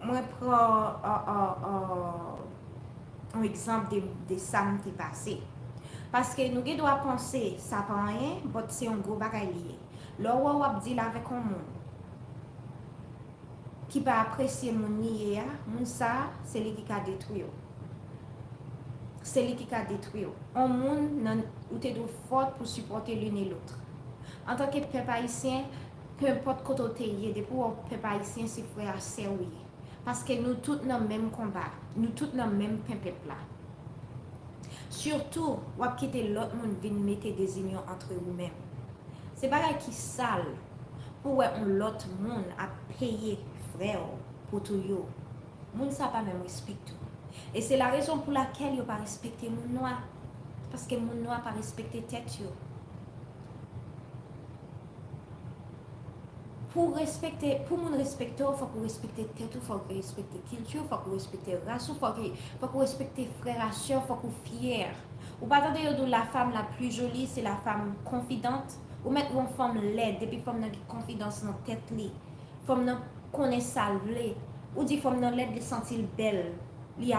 moi prends un exemple de ça qui est passé. Parce que nous devons penser, ça pas rien, mais c'est un gros bagage lié. Là où on dit avec un monde qui peut apprécier mon nié, mon ça, c'est lui qui a détruit. C'est lui qui a détruit. Un monde où tu es fort pour supporter l'une et l'autre. En tant que peuple haïtien, peu importe côté tu es, depuis le peuple haïtien, c'est frère sérieux. Parce que nous tous dans le même combat, nous tous dans le même peuple là. Surtout, ou quitter l'autre monde vient mettre des unions entre vous-mêmes. C'est pas qui sale pour l'autre monde à payer frère pour tout yo. Moun ça pas même respecter. Et c'est la raison pour laquelle yo pas respecter moun noir parce que moun noir pas respecter tête yo. Pour moun respecter, faut qu'on respecte tête, faut qu'on respecte culture, faut qu'on respecte race, faut qu'on respecte frère et sœur, faut qu'on fier. Ou pas attendre de la femme la plus jolie, c'est la femme confidente. Ou mettre une femme laide, depuis femme n'a confiance dans tête li. Femme n'a connaît ça vle. Ou dit femme n'a laide de sentir belle. Il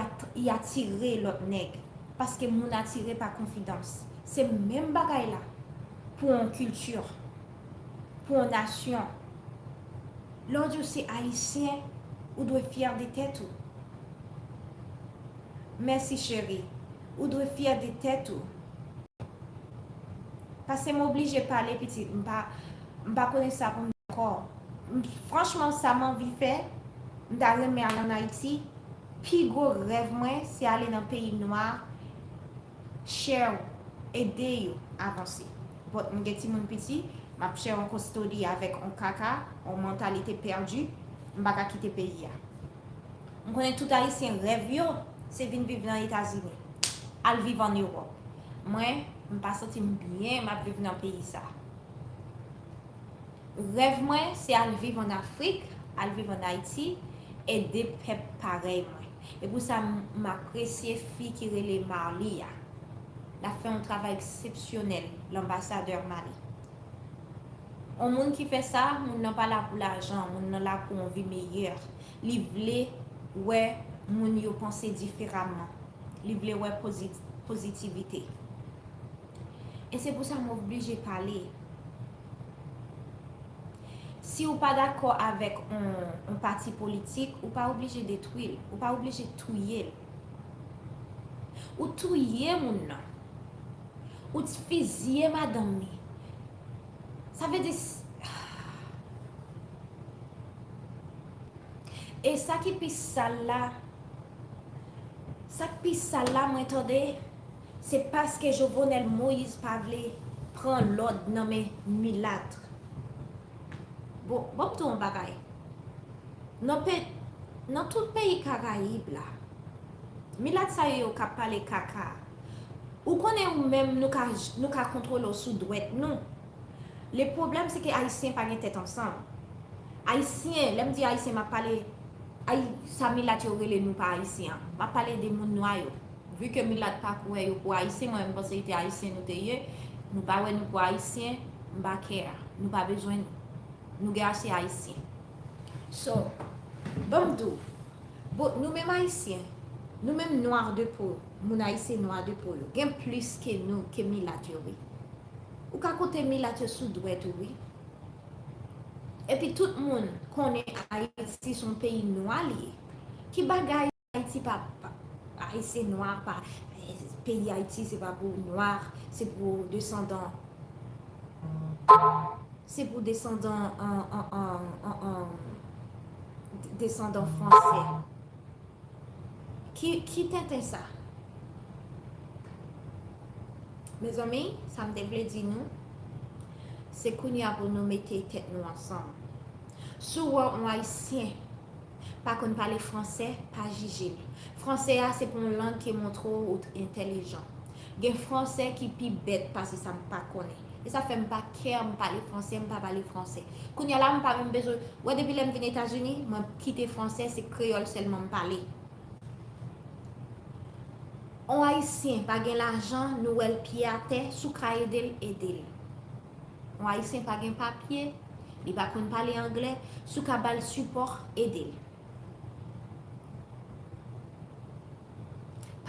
attire l'autre nègre parce que moun attiré par confidence. C'est même bagaille là pour une culture, pour une nation. Lorsque c'est haïtien, ou doit fier de tête ou. Merci chérie. Ou doit fier de tête ou. Parce que m'oblige de parler petit, m'pas connaître ça pour encore. Franchement, ça m'a envie faire. D'aller en Haïti. Puis gros rêve moi, c'est aller dans le pays noir, cher, aider à avancer. Bon, m'geti mon petit, m'a cher en custodie avec un caca, en mentalité perdue, m'pas ka quitter pays. On connaît tout haïtien rêve yo, c'est venir vivre dans les États-Unis. Al vivre en Europe. Moi, je ne pas sentir bien m'a vivre dans le pays ça. Rêve moi c'est aller vivre en Afrique, aller vivre en Haïti et des peuples pareils. Et pour ça m'apprécier fille qui relève Marlia. Elle a fait un travail exceptionnel, l'ambassadeur Mali. Un monde qui fait ça, on n'est pas là pour l'argent, on est là pour une vie meilleure. Il veut ouais, moun yo penser différemment. Il veut ouais positivité. Et c'est pour ça que je suis obligée de parler. Si vous n'êtes pas d'accord avec un parti politique, vous n'êtes pas obligé de détruire, vous n'êtes pas obligé de tuer. Ou tuer moun nan. Ou fusiller madame. Ça veut dire... Et ça qui pisse ça là, moi attendez, c'est parce que Jovenel Moïse Pavlé prend l'ordre dans mes milâtres. Bon tout un bagaille. Dans tout pays Caraïbes là, milâtre ça yo ka parler caca. Ou connaît ou même nous ka contrôler sous droite non. Le problème c'est que haïtien pas gen tête ensemble. Haïtien, l'aime dit haïtien m'a parlé ça milâtre yo relé nous pas haïtien. M'a parler des moun noir yo. Vu que milâtre pas pour yo pour haïtien, moi même pense que était haïtien nous teye, nous pas ouais nous pour haïtien, m'pa care. Nous pas besoin nous assez haïtien. So, bon tout. Bon, nous même haïtiens, nous même noirs de peau, mon haïtien noir de peau, gain plus que nous que milâtre oui. Ou ka côté milâtre sous droite oui. Et puis tout le monde connaît Haïti son pays noir lié. Qui bagaille Haïti pas haïtien noir pas pays Haïti c'est pas pour noir, c'est pour descendants. C'est pour descendants descendants français. Qui t'entend ça? Mes amis, ça me devait dire nous, c'est qu'on y a pour nous mettre tête nous ensemble. Souvent, un haïtien, pas qu'on parle français, pas juger. Français, c'est pour une langue qui montre trop intelligent. Il y a français qui est plus bête parce que ça ne pas connaît. Et ça fait pas care de parler français, pas parler français. Quand il y a là, pas même besoin. Ouais, depuis que je suis aux États-Unis, je quitte français, c'est créole seulement parler. Un haïtien, pas de l'argent, nous elle pied à terre, sous cahier aider. Un haïtien, pas de papier, il pas qu'on parler anglais, sous cabal support aider.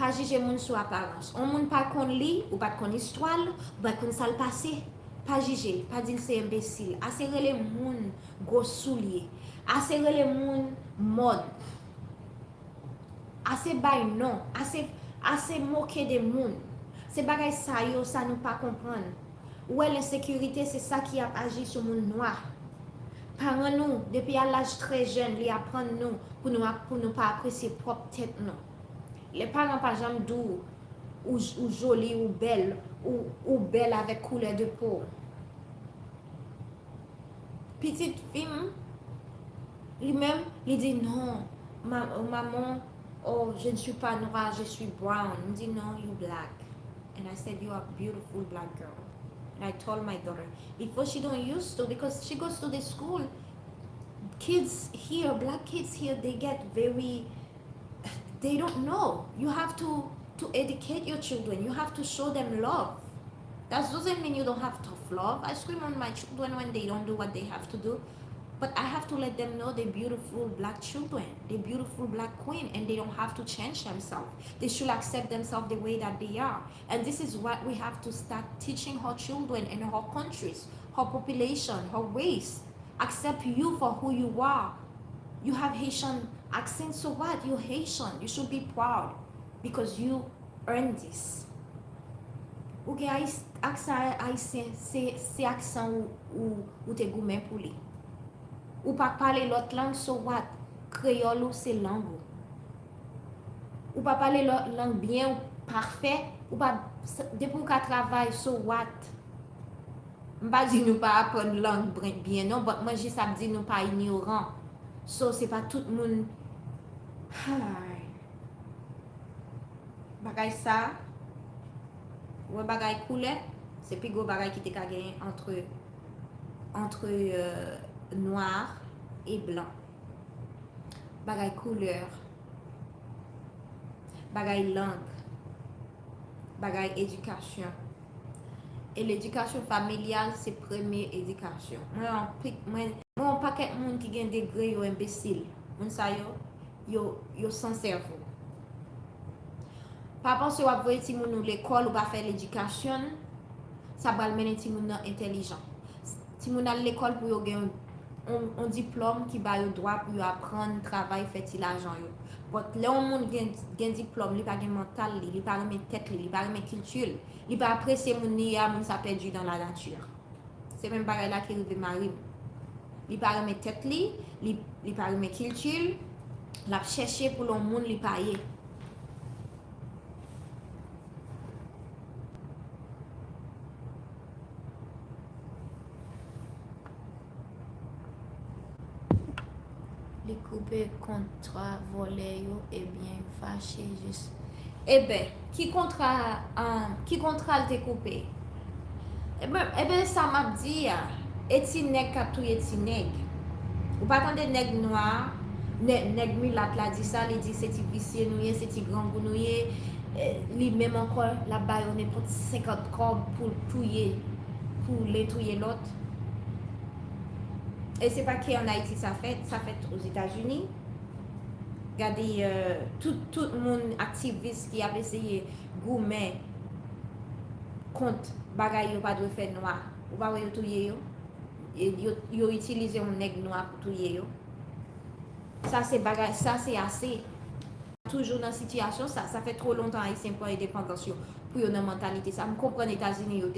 pas juger moun sous apparence. On moun pas kon li, ou pas kon histoire, ou pas kon ça le passé. Pas juger, pas dire c'est imbécile. Assez les moun gros soulier. Assez les moun mode. Assez bay non, assez moquer des moun. C'est bagay ça yo, ça nous pas comprendre. Ouais, l'insécurité, c'est ça qui a agi sur moun noir. Parents nous, depuis à l'âge très jeune, ils apprennent nous pour nous pas apprécier propre tête nous. Les parents pas jamais doux ou jolis ou belles avec couleur de peau. Petite fille, lui-même, il dit non, maman, oh, je ne suis pas noire, je suis brown. Il dit non, you black. And I said, you are a beautiful black girl. And I told my daughter, before she don't used to, because she goes to the school, kids here, black kids here, they get very, they don't know. You have to educate your children. You have to show them love. That doesn't mean you don't have tough love. I scream on my children when they don't do what they have to do. But I have to let them know they're beautiful black children. They're beautiful black queen, and they don't have to change themselves. They should accept themselves the way that they are. And this is what we have to start teaching our children in our countries, our population, our race. Accept you for who you are. You have Haitian accent, so what? You're Haitian. You should be proud because you earned this. Ok, accent haïtien, c'est accent ou te gourmet pour lui. Ou pas parler l'autre langue, so what? Créole c'est langue. Ou pas parler l'autre langue bien ou parfait, ou pas depuis qu'on travaille, so what? M'pas dit nous pas apprendre langue bien non, mais moi j'ai ça dit nous pas ignorant. So c'est pas tout le monde. Bagay ça, ou bagay couleur, c'est plus gros bagay qui te ka gagné entre noir et blanc. Bagay couleur, bagay langue, bagay éducation. Et l'éducation familiale, c'est première éducation. Moi, un paquet de monde qui gagne des degrés, yo imbécile. Moun sa yo sans cerveau. Pas penser à voir ti moun l'école ou pas faire l'éducation, ça va mener ti moun intelligent. Ti moun à l'école pour yo gagner un diplôme qui va yo droit pour yo apprendre travail faire ti l'argent yo. But là on moun gen diplôme, li pa gen mental, li pa remet tête, li pa remet culture, li pa apprécier moun ni a moun sa perdu dans la nature. C'est même pareil là qui rive Marie. Li pa remet tête li pa remet culture, la chercher pour le monde li pa yé. Les couper contrat volé yo et bien fâché juste. Eh ben, qui contrat te coupé? Eh ben ça m'a dit et ti nèg k'ap touye ti nèg. Ou pas tande nèg noir, nèg mulat la dit ça, il dit c'est ti vicieux nouye, c'est ti grand gou nouye, li même encore la baille on est pour 50 corps pour touyer, pour les touyer l'autre. Et c'est pas qu'en Haïti ça fait aux États-Unis. Regardez tout le monde activiste qui a essayé gourmet contre bagay yo pas de faire noir. Ou pas yo touyer yo. Et yo utiliser un nèg noir pour touyer yo. Ça c'est bagay, ça c'est assez. Toujours dans situation ça fait trop longtemps haïtien pour indépendance pour yo dans mentalité ça. Me comprendre États-Unis yo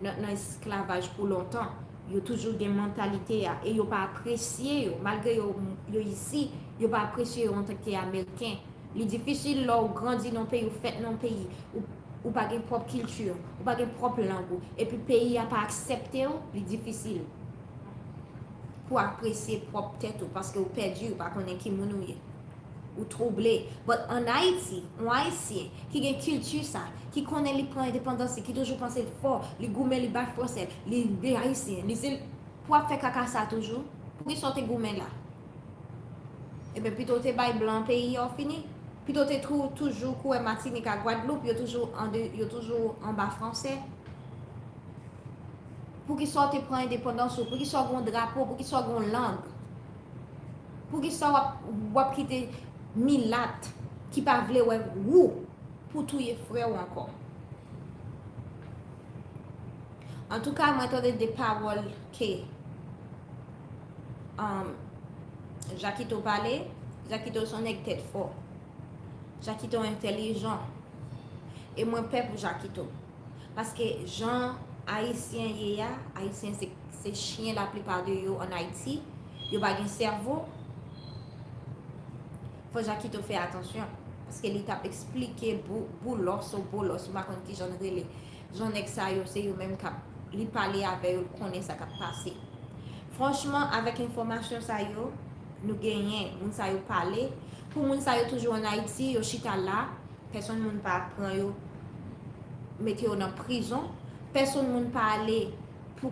dans esclavage pour longtemps. Yo toujours des mentalités et yo pas apprécié malgré yo ici yo pas apprécié en tant qu'américain. Il est difficile là ou grandi dans pays ou fait dans pays ou pas une propre culture ou pas une propre langue et puis pays a pas accepté il est difficile pour apprécier propre tête parce que ou perdu ou pas connaît qui moun ou troublé. But en Haïti, un Haïtien qui a une culture ça, qui connaît les points d'indépendance, qui toujours pense fort, les gourmets, les bas français, les Haïtiens, les pour faire caca ça toujours, pour qu'ils sortent gourmets là. Et bien plutôt t'es bail blanc pays en fini, plutôt t'es toujours quoi Martinique à Guadeloupe, yo toujours en bas français. Pour qu'ils sortent prendre indépendance, pour qu'ils sortent un drapeau, pour qu'ils sortent une langue. Pour qu'ils sortent quitter milat qui pas vle ou pour tuer frère ou encore. En tout cas, moi, j'entendais des paroles que Jacquito parlait. Jacquito son tête fort. Jacquito intelligent. Et moi, paix pour Jacquito. Parce que Jean, Haïtien, Haïtien, c'est chien la plupart de eux en Haïti. Ils n'ont pas de cerveau. Il faut Jacquito faire attention. Parce que l'étape expliqué boulos, je ne qui j'en relais. J'en ai que ça, c'est eux-mêmes qui parler avec eux, connaissent ça qui a passé. Franchement, avec l'information, ça nous gagnons, nous ça parler. Pour nous, ça toujours en Haïti, yo chita là, personne ne pas prendre mettre en prison, personne ne pas aller pour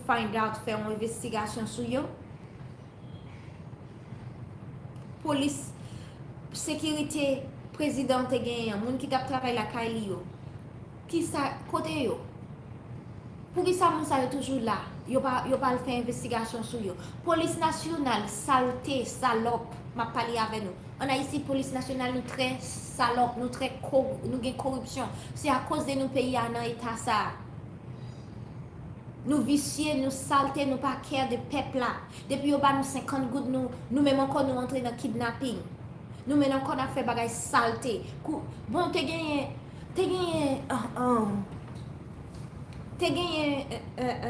find out, faire une investigation sur eux. Police, sécurité, président te gagné, moun qui t'a travaillé la caille yo. Qui ça côté yo? Pour qui ça moun ça toujours là? Yo pas faire investigation sur yo. Police nationale, saleté, salope, m'a parlé avec nous. On a ici police nationale nous très salope, nous très nous gain corruption. C'est à cause de nos pays à dans état ça. Nous vicieux, nous saleté, nous pas care de peuple là. Depuis yo ba nous 50 gouttes nous même encore nous entrer dans kidnapping. Nous même encore a fait bagay saleté. Bon te gagné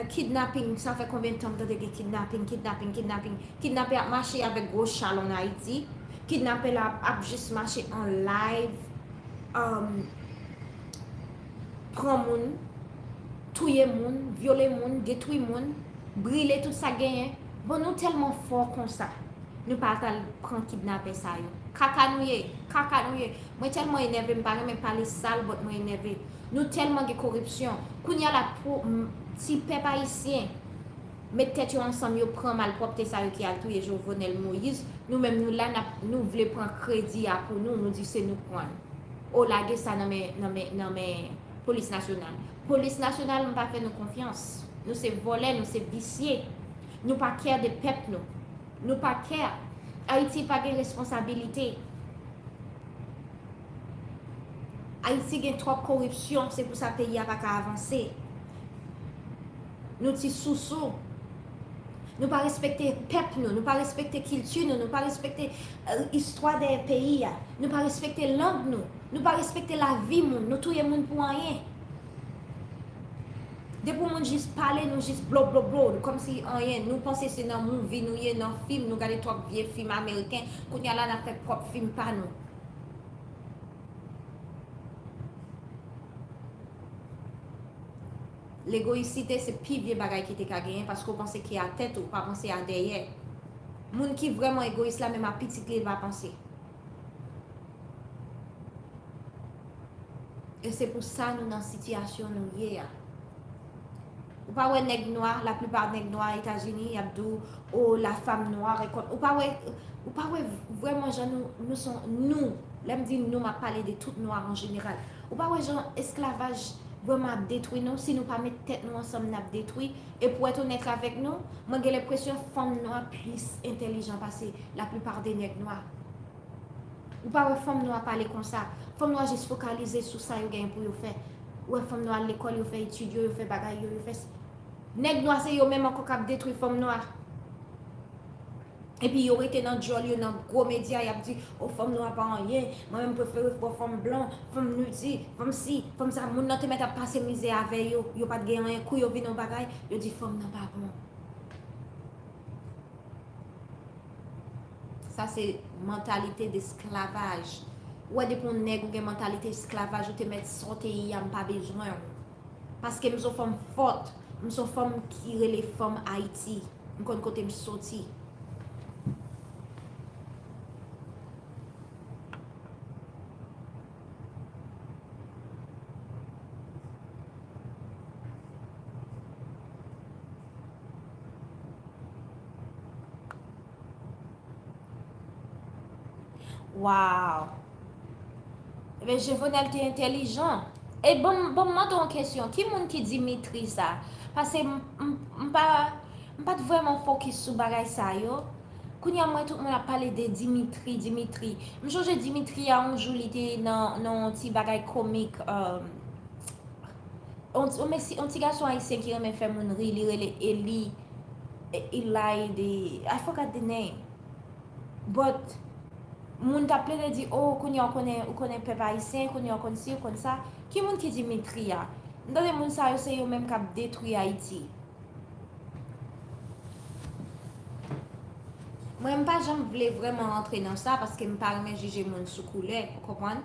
kidnapping, ça fait combien de temps que tu kidnapping a marché avec gros chal en Haïti, kidnapping a juste marché en live, prend moun, tuer moun, violer moun, détruire moun, brûler tout ça gagné. Bon nous tellement fort comme ça. Nous pas prendre kidnapper ça yo. Kakanouye. Moi tellement énervé, me parler même parler sale, but moi énervé. Nous tellement de corruption. Quand y a la si peuple haïtien mettre tête ensemble, yo prend malpropre ça qui a tué Jovenel Moïse, nous même nous là nous voulons prendre crédit pour nous dit c'est nous prendre. Oh laguer ça dans mes police nationale. Police nationale nous pas fait nous confiance. Nous c'est voler, nous c'est vicier. Nous pas care de peuple nous pas care. Haïti pas de responsabilité. Haïti a trop de corruption, c'est pour ça que le pays n'a pas avancé. Nous sommes sous-sous. Nous ne pas respecter le peuple, nous pas respecter la culture, nous pas respecter l'histoire des pays, nous pas respecter la langue, nous pas respecter la vie, nous tous les monde pour rien. Depuis qu'on juste parler, nous juste blo, comme si rien, nous pensons que c'est dans une movie, nous y dans un film, nous regardons trop vieux films américains, qu'on y a là, on fait propre film pas nous. L'égoïcité, c'est plus vieux bagay qui te gagné parce qu'on pense qu'il y a tête ou pas penser à derrière. Moun qui vraiment égoïste là, même à petit il va penser. Et c'est pour ça nous dans la situation nous y est. Ou pas ouais nèg noir, la plupart nèg noirs aux États-Unis, y a dit oh la femme noire ou pas ouais vraiment genre nous sont nous, l'aime dit nous m'a parlé de tout noir en général. Ou pas ouais genre esclavage vraiment détruit nous si nous pas mettre tête nous ensemble n'a détruit et pour être honnête avec nous moi j'ai l'impression femme noire plus intelligent parce que la plupart des nègres noirs ou pas ouais femme noire parler comme ça femme noire juste focaliser sur ça yo gagne pour yo faire ouais femme noire à l'école yo fait étudier yo fait bagaille yo fait nègre noir c'est yo même encore cap détruire femme noire. Et puis, il aurait été dans le joli, dans le gros média, il a dit, oh, femme noire pas rien, moi-même préfère pour femme blanche, femme nudie, femme ci, femme ça, mon te met à passer misère avec yo, yo pas de gagner un coup, yo vient dans bagaille, yo dit, femme non pas bon. Ça, c'est mentalité d'esclavage. Ouais, depuis qu'on nègre, une mentalité d'esclavage, ou te mettre sortir, il n'y a pas besoin. Parce que nous sommes femmes fortes, nous sommes femmes qui sont les femmes Haïti, nous sommes côté sorti. Waouh! Mais Jovenel t'es intelligent. Et bon, moi une question. Qui monde qui dit maîtrise ça? Parce que pas vraiment focus sur bagay ça yo. Kounya moi tout le monde a parlé de Dimitri. Je change Dimitri a un jour il était dans un petit bagage comique un petit garçon haïtien qui aime faire mon rire, il est Eli de I forgot the name. But moun ta ple de di, oh, kounya ou konen peuple haïtien, kounya ou konen si, ou konen ça. Qui moun ki Dimitri ya? Dans les moun sa yo se yo même kap détruit Haïti. Moi, je pas jamais vraiment rentrer dans ça parce que je ne pas juger moun sous couleur, vous comprenez?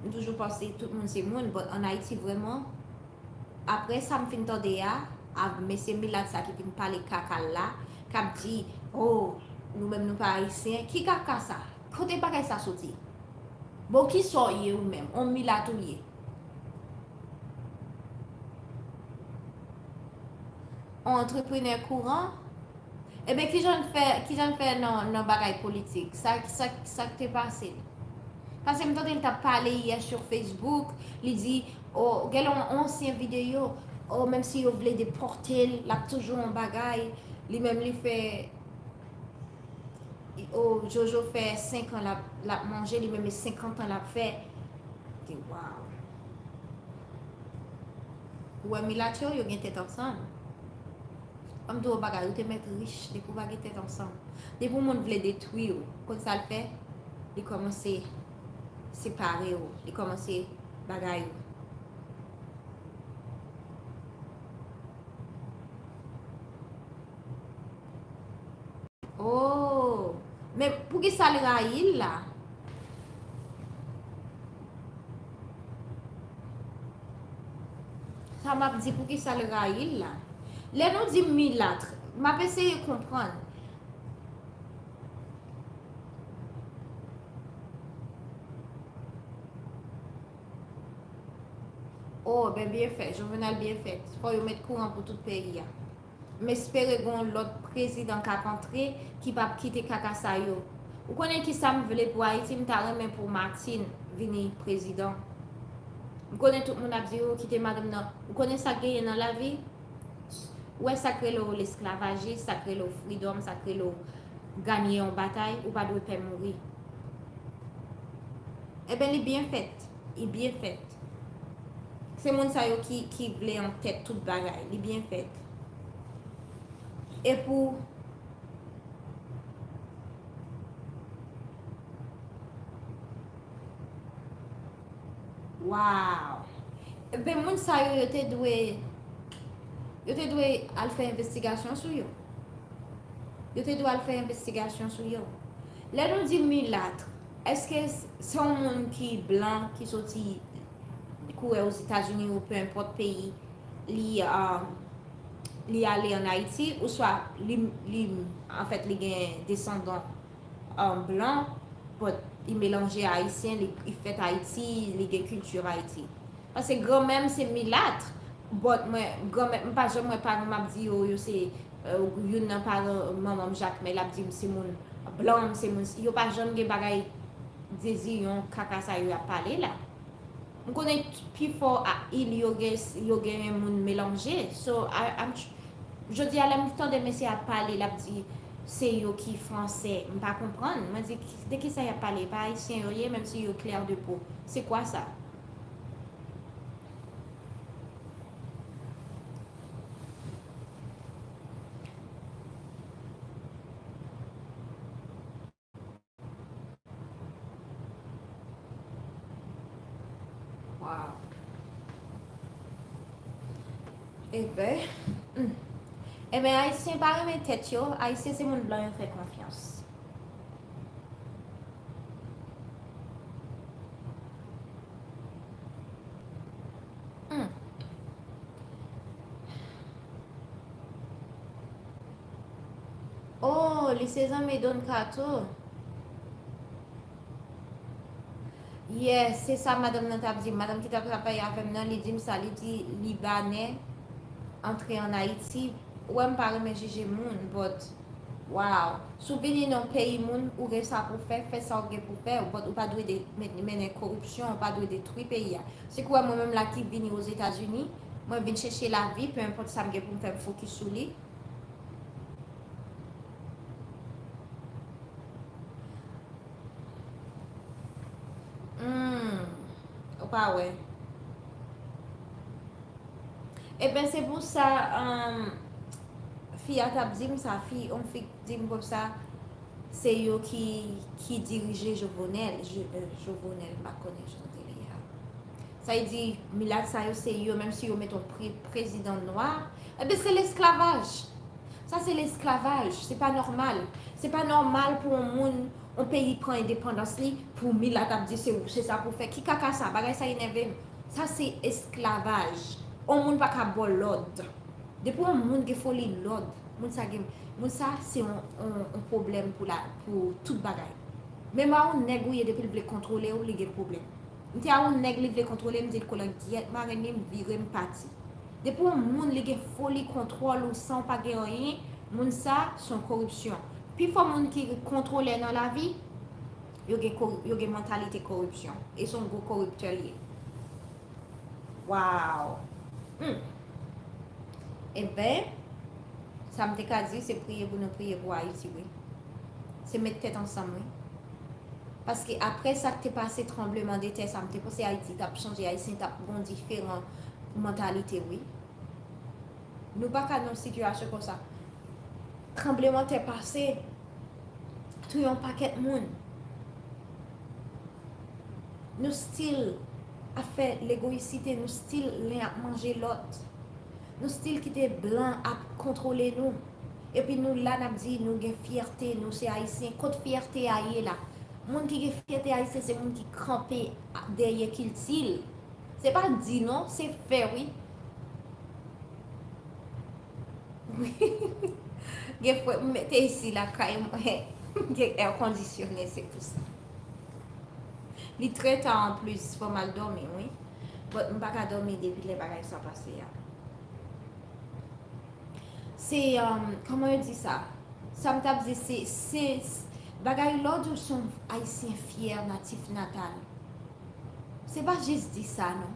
Je toujours penser tout le monde c'est moun, mais en Haïti vraiment après ça me fait entendre ya, mais c'est Milat ça qui vient parler caca là, qui dit oh, nous même nous pas haïtiens, qui caca ça? Côté pas ça sorti. Bon qui sort ou même, on Milat ou yé. Entrepreneur courant. Eh bien, qui j'en fait dans bagaille politique? Ça t'est passé. Parce que je t'a parlé hier sur Facebook, il dit, oh, quel ancien vidéo, oh, même si vous voulez déporter, là, toujours en bagaille, lui même, il fait, oh, Jojo fait 5 ans, la manger, lui même 50 ans, la fait. Waouh. Ouais, mais là, tu vois, ils ont tête ensemble. Comme tout bagage, te mettre riche, des pouvoir qui étaient ensemble. Des pour monde voulait détruire, quand ça le fait, ils commencent à séparer, ils commencent à bagaille. Oh, mais pour qui ça le raïl là? Ça m'a dit pour qui ça le raïl là? Les noms dit milâtre, m'a essayé de comprendre. Oh, ben bien fait, journal bien fait. Il faut mettre courant pour tout le pays. Mais espérez que l'autre président qui a rentré qui va quitter Kakasayo. Vous connaissez qui ça me voulait pour Haïti, je pour Martine, venir président. Vous connaissez tout le monde a dit, oh, quitter madame non. Vous connaissez ça qui est dans la vie? Ouais, ça crée l'esclavage, ça crée le freedom, ça crée le gagner en bataille ou pas de faire mourir. Eh bien, il est bien fait. Il est bien fait. C'est mon ça qui voulait en tête toute bagaille. Il est bien fait. Et pour wow. Eh bien, mon ça yo te doué al faire investigation sur yo. Yo te doué al faire investigation sur yo. Là nous dit milâtre. Est-ce que c'est un monde qui est blanc qui sorti courir aux États-Unis ou peu importe pays, li aller en Haïti ou soit en fait les descendants blancs, il mélange haïtien, il fait Haïti, les culture Haïti. Parce que grand même c'est milâtre, but moi grand même pas jamais pas m'a dit yo c'est yon nan pas maman Jacques mais l'a dit c'est mon blanc c'est mon yo pas jamais gen bagay désir yon kaka ça yo a parler là. Je connais plus fort à il y a moun mélangé. So je dis à la mi-temps de monsieur a parlé, l'a dit c'est yo qui français, je pas comprendre. Moi dis de qui ça y a parlé, pas haïtien rien même si yo clair de peau. C'est quoi ça? Wow. Eh ben, eh ben haïtien pas remettre tête yo, haïtien c'est moun blanc fait confiance. Oh, les 16 ans me donnent cadeau. Yes, c'est ça, madame nan t'a dit. Madame qui t'a travaillé avec moi, elle dit ça, elle dit Libanais, entrer en Haïti. Ouais, me parle, mais juger moun, but wow. Souvenir dans pays moun, ou ça pour faire ça pour faire, ou pas doué de mener corruption, ou pas doué détruire pays. C'est quoi moi-même là qui vini aux États-Unis, moi je viens chercher la vie, peu importe ça me pour me faire focus sur lui. pas ouais. Et ben c'est pour ça fille a t'a dit ça fille on fait dit comme ça c'est eux qui dirigeait Jovenel Jovenel m'a connaît je ça veut dire Milat ça c'est eux même si on met ton président noir eh ben c'est l'esclavage. Ça c'est l'esclavage, c'est pas normal. C'est pas normal pour un monde un pays prend indépendance li pour Milat a dit c'est ça pour faire qui caca ça bagay ça énervé. Ça c'est esclavage. On monde pas ka bon l'ordre. Depuis un monde qui folie l'ordre, moun ça c'est un problème pour toute bagay. Même on négouye depuis le contrôler ou les problème. M'ti a on nèg li veut contrôler me dit ko la diète ma rené me virer me parti. Depuis un monde li gen folie contrôle ou sans pas gen rien, moun ça son corruption. Puis faut monde qui contrôle dans la vie, yo gen mentalité corruption et son gros corrupteur lié. Wow. Eh ben, ça me dit c'est prier pour nous prier pour Haïti, oui. C'est mettre tête ensemble, oui. Parce que après ça que t'es passé tremblement de terre, ça me pensé Haïti, t'as changé Haïtien, t'as bon différent mentalité, oui. Nous pas qu'à une situation comme ça. Tremblement de terre passé, tout un paquet de monde. Nous style à faire l'égoïcité, nous style à manger l'autre. Nous style qui était blanc à contrôler nous. Et puis nous là, nous dit nous avons fierté, nous c'est haïtien. Contre fierté aïe là. Monde qui a fierté haïtien, c'est monde qui campé derrière qu'il tire. C'est pas dit non, c'est fait oui. Oui. Mettez ici la crème, air conditionné, c'est tout ça. Il très tard en plus, il faut mal dormir, oui. Mais je ne peux pas dormir depuis les bagages sont passés. C'est, comment on dit ça? Ça me tape, c'est, bagages l'autre sont haïtiens fiers, natifs, natal. C'est pas juste dire ça, non?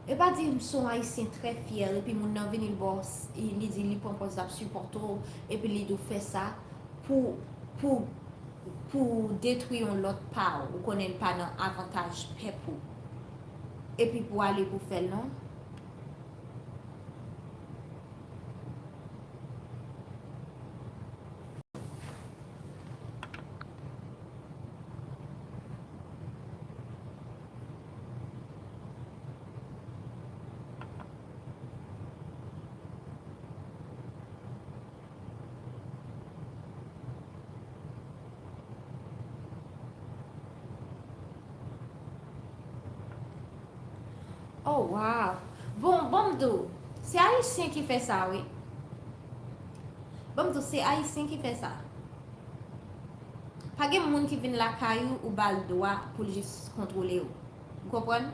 Et pas dire qu'ils sont haïtiens très fiers, et puis mon nom vient le boss, il dit qu'il propose de supporter, et puis il doit faire ça pour détruire l'autre part, ou qu'on n'ait pas d'avantage peuple. Et puis pour aller pour faire non. Oh wow! Bon, c'est Haïtien qui fait ça, oui. Bon, c'est Haïtien qui fait ça. Pas de monde qui vient la caillou ou bal droit pour juste contrôler. Vous comprenez?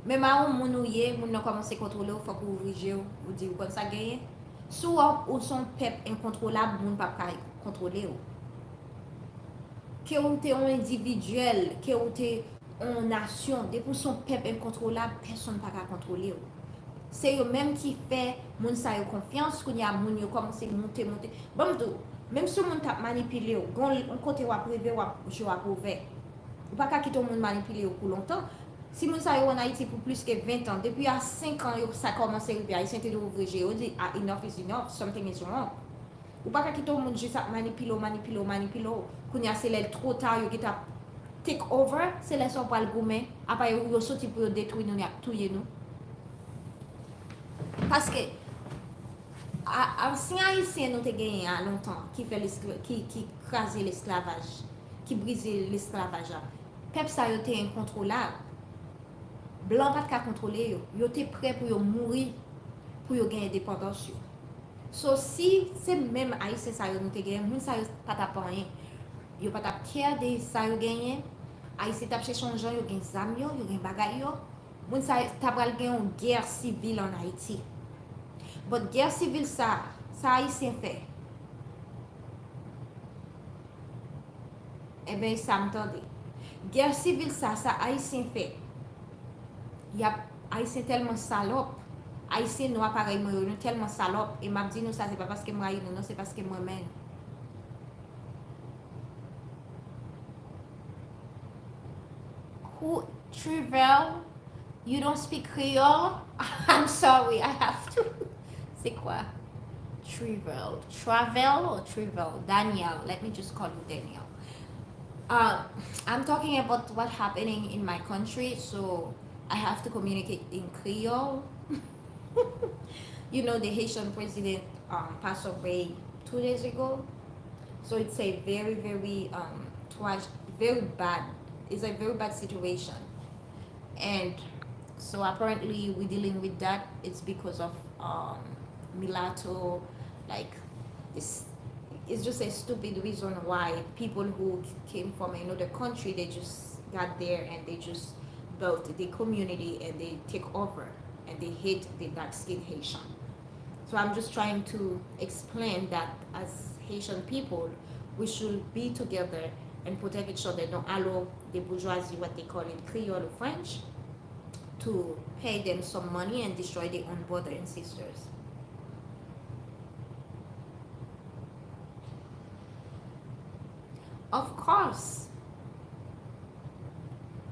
Même à un monde où a commencé à contrôler, il faut que vous ouvriez ou dire comme ça gagne. Soit ou son peuple incontrôlable, vous ne pouvez pas contrôler. Que vous êtes un individuel, que vous êtes une nation, depuis son peuple incontrôlable, personne ne peut pas contrôler. C'est eux-mêmes qui fait moun sa yo confiance qu'on y a moun yo commencé monter. Bon, même si moun t'a manipulé, on côté ou privé ou je ouvert. Ou pas qu'à quitter moun manipuler pour longtemps. Si moun sa yo en Haïti pour plus que 20 ans, depuis à 5 ans ça commence à arriver, Haïtien te ouvrir, on dit enough is enough, something is wrong. Ou pas qu'à quitter moun juste manipuler, qu'on y a c'est trop tard yo qui t'a take over, c'est les son pour le goumer, après yo sorti pour détruire nous, tuer nous. Parce que si Haïtien nous te gagné à longtemps qui fait qui crase l'esclavage, qui brise l'esclavage, peuple ça yo te incontrôlable. Blanc pas de contrôler yo te prêt pour yo mourir pour yo gagner indépendance. So si c'est même Haïtien ça yo nous te gagné, moun ça yo pas t'a rien. Yo pas t'a fier de ça yo gagné. Haïtien t'a cherché son gens yo gagne zam yo gagne bagay yo. Moun ça t'a pral gagner une guerre civile en Haïti. But guerre civile ça Haïtien fait. Eh bien, ça m'entendait. Guerre civile ça Haïtien fait. Il y a Haïtien tellement salope. Haïtien noir pareil, moi, tellement salope. Et m'a dit, non, ça, c'est pas parce que moi, non, c'est parce que moi-même. Trivel, you don't speak Creole? I'm sorry, I have to. C'est quoi? Trivel. Travel or Trivel? Danielle. Let me just call you Danielle. Uh, I'm talking about what happening in my country, so I have to communicate in Creole. You know, the Haitian president passed away 2 days ago, so it's a very, very very bad. It's a very bad situation, and so apparently we're dealing with that. It's because of mulatto, like this. It's just a stupid reason why people who came from another country, they just got there and they just built the community and they take over and they hate the dark skinned Haitian. So I'm just trying to explain that as Haitian people, we should be together and protect each other. Don't allow the bourgeoisie, what they call in Creole or French, to pay them some money and destroy their own brothers and sisters. Of course,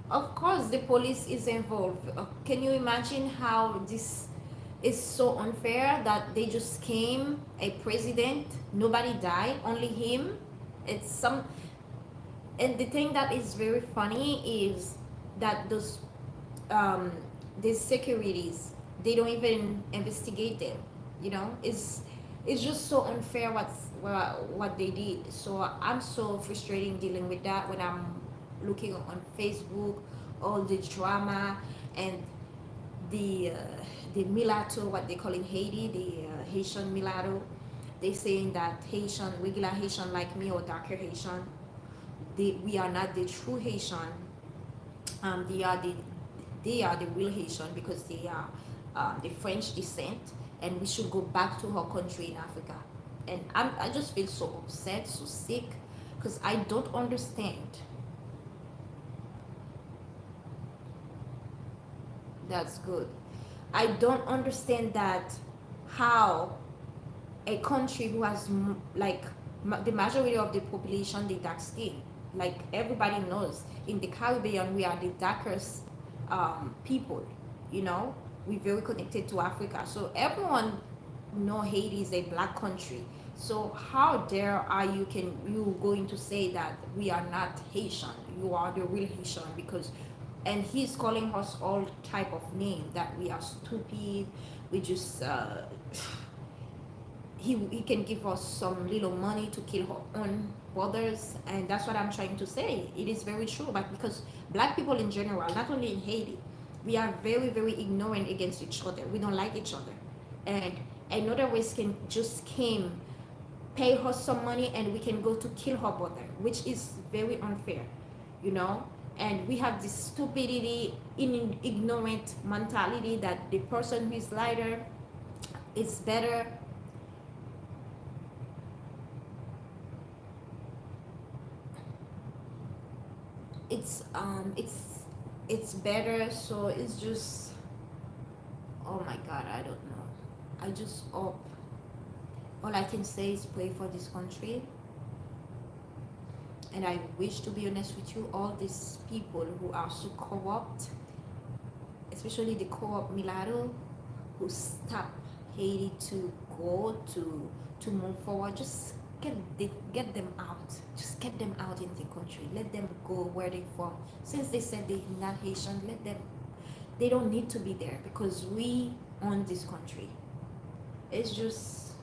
of course, the police is involved. Can you imagine how this is so unfair that they just came, a president, nobody died, only him. It's some, and the thing that is very funny is that um, these securities, they don't even investigate them. You know, it's just so unfair what they did. So I'm so frustrating dealing with that when I'm looking on Facebook, all the drama and the mulatto, what they call in Haiti, the Haitian mulatto. They saying that Haitian, regular Haitian like me or darker Haitian, we are not the true Haitian. They are the real Haitian because they are the French descent, and we should go back to our country in Africa. And I just feel so upset, so sick, because I don't understand. That's good. I don't understand that how a country who has like the majority of the population, the dark skin, like everybody knows, in the Caribbean we are the darkest people. You know, we're very connected to Africa, so everyone know Haiti is a black country. So how dare are you going to say that we are not Haitian? You are the real Haitian because, and he's calling us all type of name that we are stupid. We just he can give us some little money to kill our own brothers, and that's what I'm trying to say. It is very true, but because black people in general, not only in Haiti, we are very, very ignorant against each other. We don't like each other, and another race can just came, pay her some money, and we can go to kill her brother, which is very unfair, you know. And we have this stupidity, in ignorant mentality that the person who is lighter is better. It's it's better. So it's just, oh my god, I don't know. I just hope, all I can say is pray for this country. And I wish, to be honest with you, all these people who are so corrupt, especially the corrupt mulatto, who stop Haiti to go to move forward, just get them out. Just get them out in the country. Let them go where they from. Since they said they're not Haitian, let them. They don't need to be there because we own this country. It's just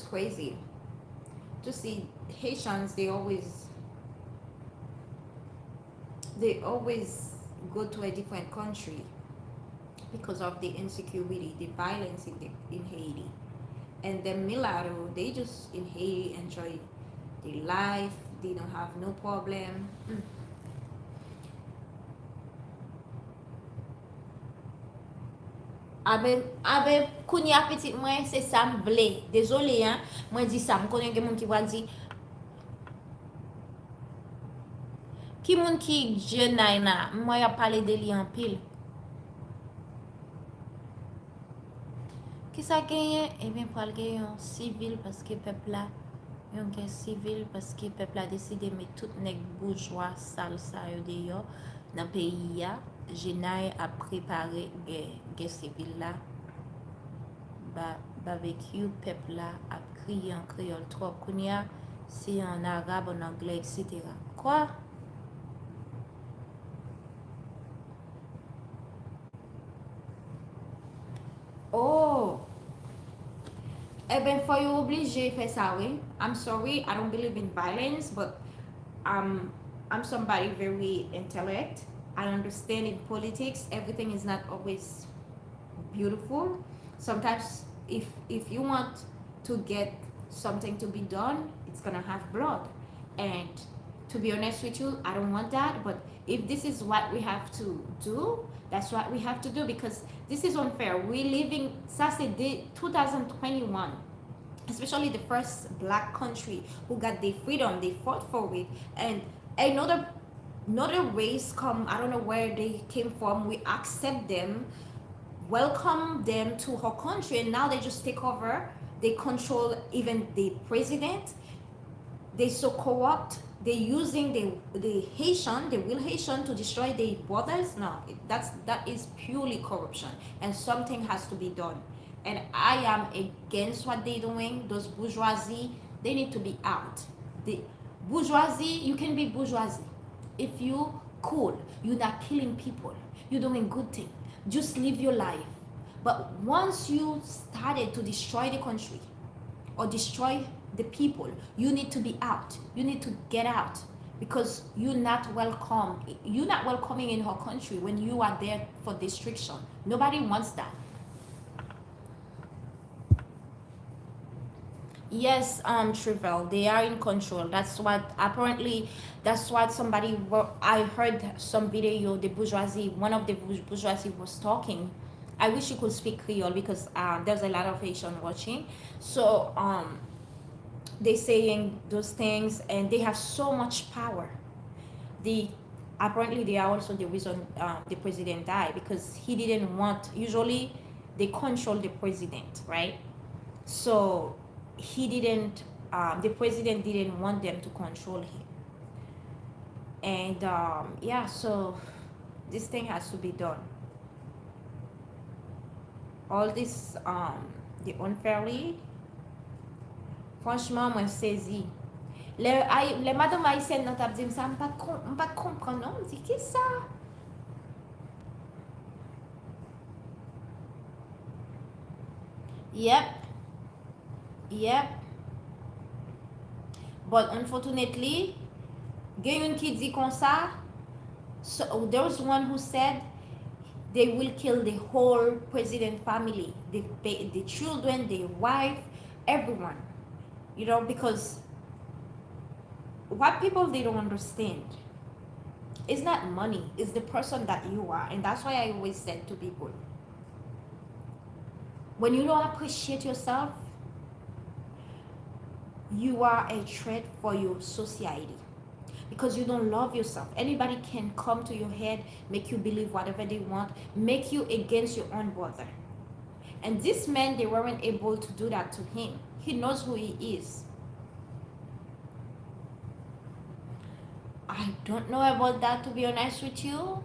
crazy to see Haitians. They always go to a different country because of the insecurity, the violence in Haiti. And the mulatto, they just in Haiti enjoy their life. They don't have no problem. Abe kounya petit mwen se sa m vle. Désolé hein, mwen di sa, m konen gen moun ki wal di ki moun ki jenay na, mwen ya pale de li an pil. Ki sa genyen? E ben pral genyen civil paske pepla Yon gen sivil paske pepl a deside met tout nek bourgeois sal sa yo deyo nan peyi ya. Jenay a prepare gen sivil la. Barbecue pepl la ap kriye an kriol trop. Koun ya si an arab, an anglais, etc. Kwa? Oh! Eh ben, for you oblige fè sa we. I'm sorry, I don't believe in violence, but um, I'm somebody very intellect. I understand in politics, everything is not always beautiful. Sometimes, if you want to get something to be done, it's gonna have blood. And to be honest with you, I don't want that. But if this is what we have to do, that's what we have to do because this is unfair. We living, ça c'est 2021, especially the first black country who got their freedom. They fought for it, and another race come. I don't know where they came from. We accept them, welcome them to our country, and now they just take over. They control even the president. They so corrupt. They using the Haitian, the real Haitian, to destroy their brothers. No, that is purely corruption, and something has to be done. And I am against what they're doing. Those bourgeoisie, they need to be out. The bourgeoisie, you can be bourgeoisie if you cool. You're not killing people. You're doing good thing. Just live your life. But once you started to destroy the country or destroy the people, you need to be out. You need to get out because you're not welcome. You're not welcoming in her country when you are there for destruction. Nobody wants that. Yes, Trivel, they are in control. That's what apparently. That's what somebody. I heard some video. The bourgeoisie, one of the bourgeoisie was talking. I wish you could speak Creole because there's a lot of Haitian watching. So they saying those things and they have so much power. The apparently they are also the reason the president died because he didn't want. Usually, they control the president, right? So he didn't. The president didn't want them to control him, and yeah. So this thing has to be done. All this the unfairly. Franchement, moi saisi. Les madame haïtienne nan tap di ça, m'pas comprendre non, m'di ki ça? Yep. Yep. But unfortunately, gen yon ki di kon sa, so there was one who said they will kill the whole president family, the children, the wife, everyone. You know, because what people they don't understand is not money, it's the person that you are. And that's why I always said to people, when you don't appreciate yourself, you are a threat for your society because you don't love yourself. Anybody can come to your head, make you believe whatever they want, make you against your own brother. And this man, they weren't able to do that to him. He knows who he is. I don't know about that, to be honest with you.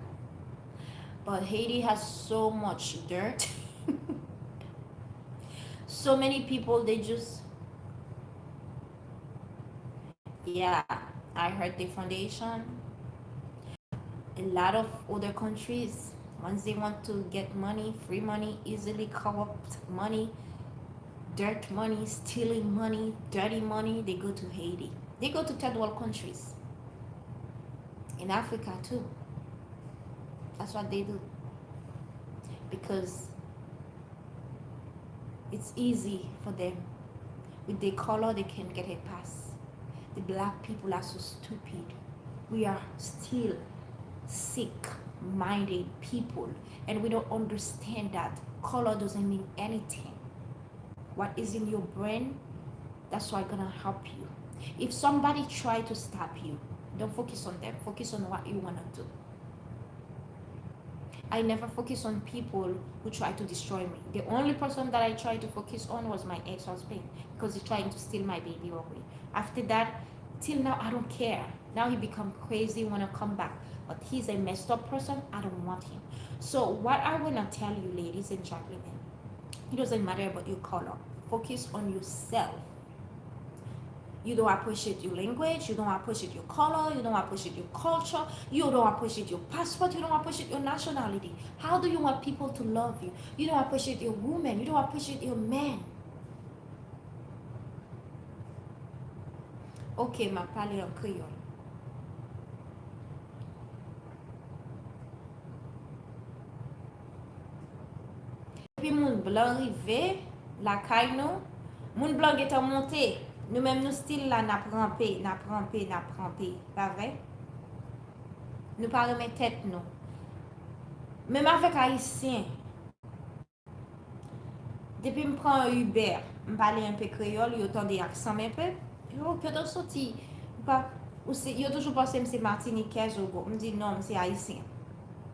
But Haiti has so much dirt. So many people, they just... Yeah, I heard the foundation. A lot of other countries, once they want to get money, free money, easily corrupt money, dirt money, stealing money, dirty money, they go to Haiti. They go to third world countries. In Africa too. That's what they do. Because it's easy for them. With their color, they can get a pass. The black people are so stupid. We are still sick-minded people. And we don't understand that color doesn't mean anything. What is in your brain, that's what's gonna help you. If somebody try to stop you, don't focus on them. Focus on what you wanna do. I never focus on people who try to destroy me. The only person that I tried to focus on was my ex-husband because he's trying to steal my baby away. After that, till now, I don't care. Now he become crazy, wanna come back. But he's a messed up person. I don't want him. So what I wanna tell you, ladies and gentlemen, it doesn't matter about your color. Focus on yourself. You don't appreciate your language, you don't appreciate your color, you don't appreciate your culture, you don't appreciate your passport, you don't appreciate your nationality. How do you want people to love you? You don't appreciate your woman, you don't appreciate your man. Ok, m'a parlé en créole. Puis moun blanc rive, la caille nou, moun blanc est monté. Nous-mêmes, nous style là, n'a rampé, pas vrai? Nous pas remettre tête nous. Même avec haïtien. Depuis que je prends un Uber, je parle un peu créole, je entends des accents un peu. Yo, que t'as sorti? Yo toujours pensé que c'est martiniquais ou go. Je dis non, c'est haïtien.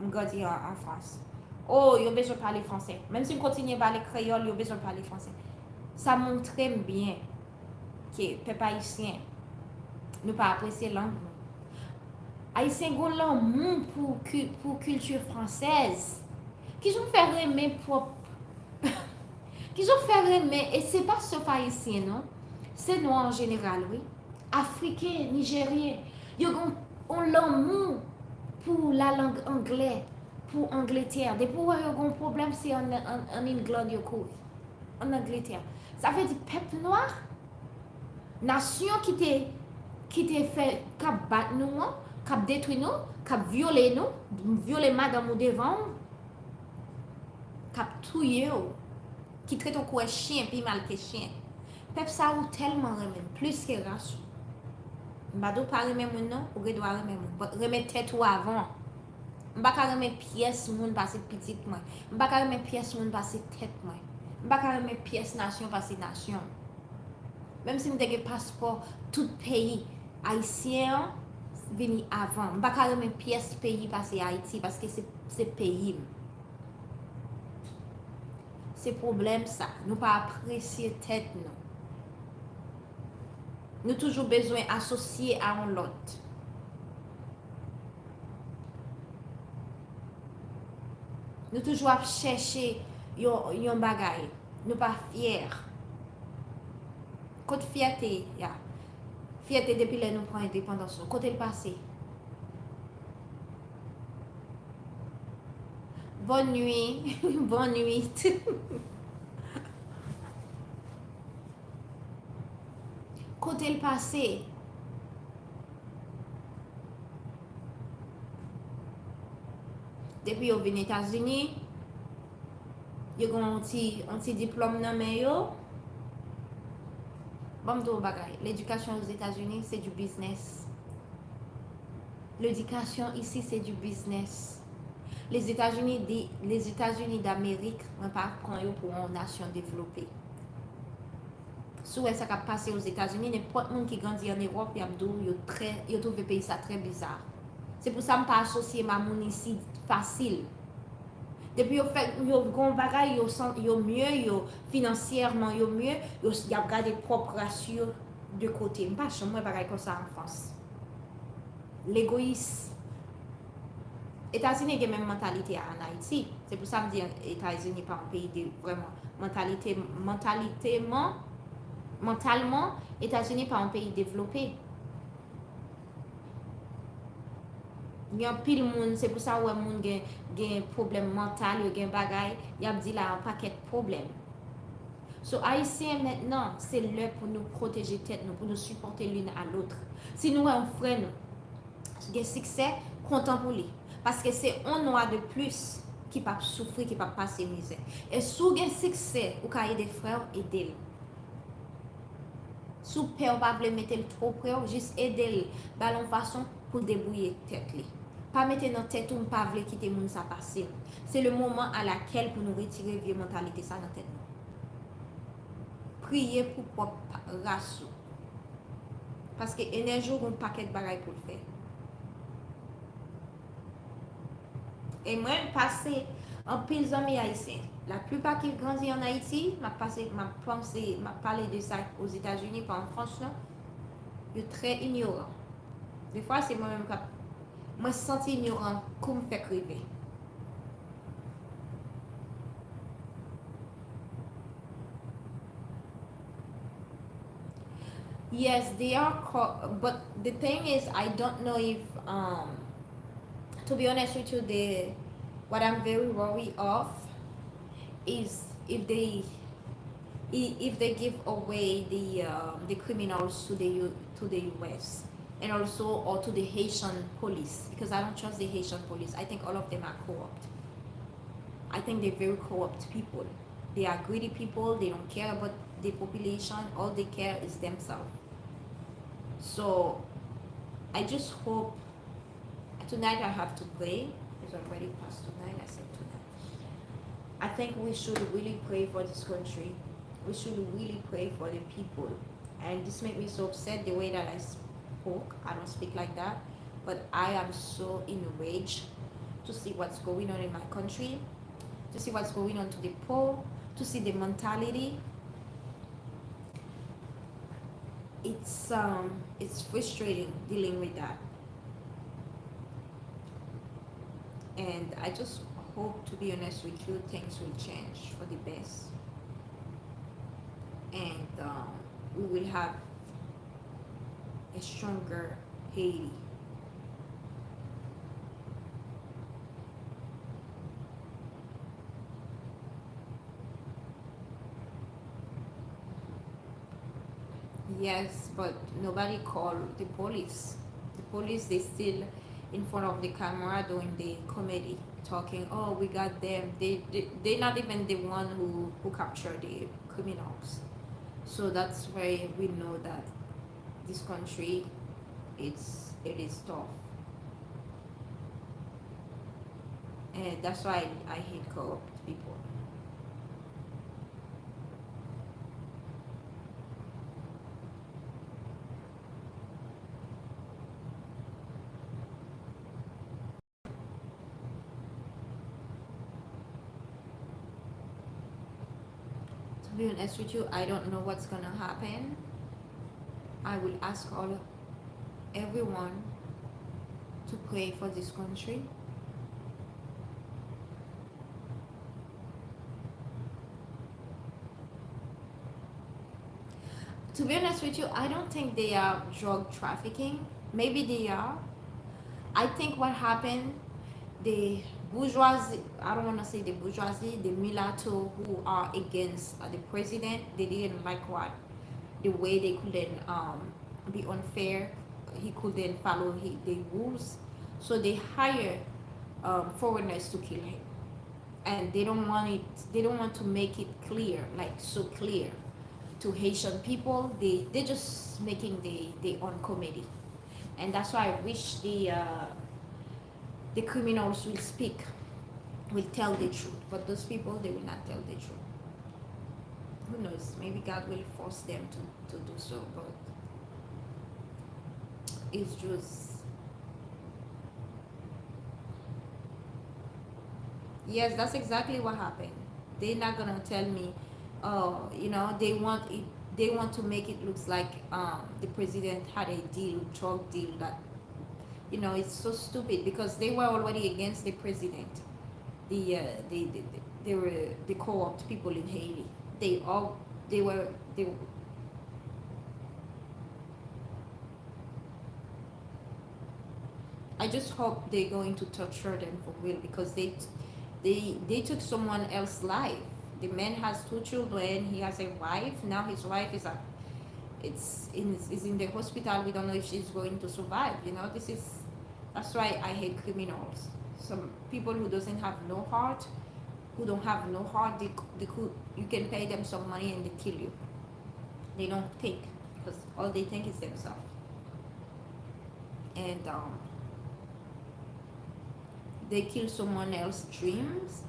Je grandis en France. Oh, yo besoin de parler français. Même si je continue à parler créole, yo besoin de parler français. Ça montre bien que peuple haïtien nous pas apprécier langue. Haïtien gon l'amour pour culture française. Qui ont fait aimer propre qui ont fait aimer et c'est pas sauf haïtien non, c'est nous en général oui. Africains, Nigériens, ils ont l'amour pour la langue anglaise, pour Angleterre. Depuis où ils ont un problème c'est en England en Angleterre. Ça veut dire peuple noir nation qui te fait cap battre nous, cap détruire nous, cap violer nous, violer madame ou devant, cap tuer qui traite au quoi chien puis mal que chien. Peuple ça ou tellement remen plus que race. Mbado pas remen moun non, ou doit remen moun. Remen tête ou avant. M'pa ka remen pièce moun passer petite moi. M'pa ka remen pièce moun passer tête moi. M'pa ka remen pièce nation passer nation. Même si m'te un passeport tout pays haïtien venu avant. M'pa ka remen pièce pays passer Haïti parce que c'est pays. C'est problème ça. Nous pas apprécier tête non. Nous toujours besoin associer à un l'autre. Nous toujours chercher yon bagay. Nous pas fiers. Côté fierté, fierté depuis que nous prenons indépendance. Côté le passé. Bonne nuit. Bonne nuit. Côté le passé. Depuis que vous venez aux États-Unis, vous avez un petit diplôme dans le bon, l'éducation aux États-Unis, c'est du business. L'éducation ici, c'est du business. Les États-Unis d'Amérique, on ne pas pour une nation développée. Si ça a passé aux États-Unis, n'importe qui grandit en Europe, il trouve le pays ça très bizarre. C'est pour ça que je ne pas associer ma moun ici facile. Depuis que vous avez mieux, financièrement, mieux, vous avez gardé propre ratio de côté. Je ne sais pas si comme ça en France. L'égoïsme. Les États-Unis ont la même mentalité en Haïti. C'est pour ça que je dis que les États-Unis pas un pays de vraiment mentalement, les États-Unis pas un pays développé. Il y a pile monde, c'est pour ça que les gens ont un problème mental, ils ont un bagay, ils ont dit là un paquet de problèmes. So Haïtien maintenant, c'est l'heure pour nous protéger tête, nous, pour nous supporter l'une à l'autre. Si nous avons un frère, nous avons succès, content pour lui. Parce que c'est un noir de plus qui ne peut pas souffrir, qui ne peut pas passer misère. Et si vous avez succès, vous avez des frères, aidez-le. Si vous ne pouvez pas mettre trop près, juste aidez-le. Ballon façon pour débrouiller tête. Pas mettre dans tête ou pas vouloir quitter moun ça passer. C'est le moment à laquelle pour nous retirer vieille mentalité ça dans tête. Priez pour propre race. Parce que énergie un paquet de bagages pour le faire. Et moi, passé en pile d'amis haïtiens. La plupart qui grandissent en Haïti, m'a parlé de ça aux États-Unis, pas en France, non, ils sont très ignorants. Des fois, c'est moi-même qui moi me sens ignorant, comme me fait crever. Yes, they are, but the thing is, I don't know if, to be honest with you, what I'm very worried of is if they give away the criminals to the U.S. and also or to the Haitian police, because I don't trust the Haitian police. I think all of them are corrupt. I think they're very corrupt people. They are greedy people. They don't care about the population. All they care is themselves. So I just hope tonight I have to pray. It's already past tonight. I said tonight. I think we should really pray for this country. We should really pray for the people. And this made me so upset the way that I spoke. I don't speak like that. But I am so enraged to see what's going on in my country, to see what's going on to the poor, to see the mentality. It's frustrating dealing with that. And I just hope, to be honest with you, things will change for the best. And we will have a stronger Haiti. Yes, but nobody called the police. The police, they still in front of the camera doing the comedy, talking, oh, we got them. They're not even the one who captured the criminals. So that's why we know that this country, it is tough. And that's why I hate corrupt people. To be honest with you, I don't know what's gonna happen. I will ask everyone to pray for this country. To be honest with you, I don't think they are drug trafficking. Maybe they are. I think what happened, the bourgeoisie, I don't want to say the bourgeoisie, the mulatto who are against the president, they didn't like what the way they couldn't be unfair. He couldn't follow the rules, so they hire foreigners to kill him, and they don't want it. They don't want to make it clear, like so clear, to Haitian people. They just making the own comedy, and that's why I wish the criminals will speak, will tell the truth. But those people, they will not tell the truth. Who knows? Maybe God will force them to do so, but it's just, yes, that's exactly what happened. They're not gonna tell me, oh, they want to make it looks like the president had a deal, drug deal that, it's so stupid because they were already against the president. The they were the corrupt people in Haiti. They all they were they. I just hope they're going to torture them for real because they took someone else's life. The man has two children. He has a wife. Now his wife is in the hospital. We don't know if she's going to survive. That's why I hate criminals. Some people who doesn't have no heart, who don't have no heart, they could, you can pay them some money and they kill you. They don't think because all they think is themselves. And they kill someone else's dreams.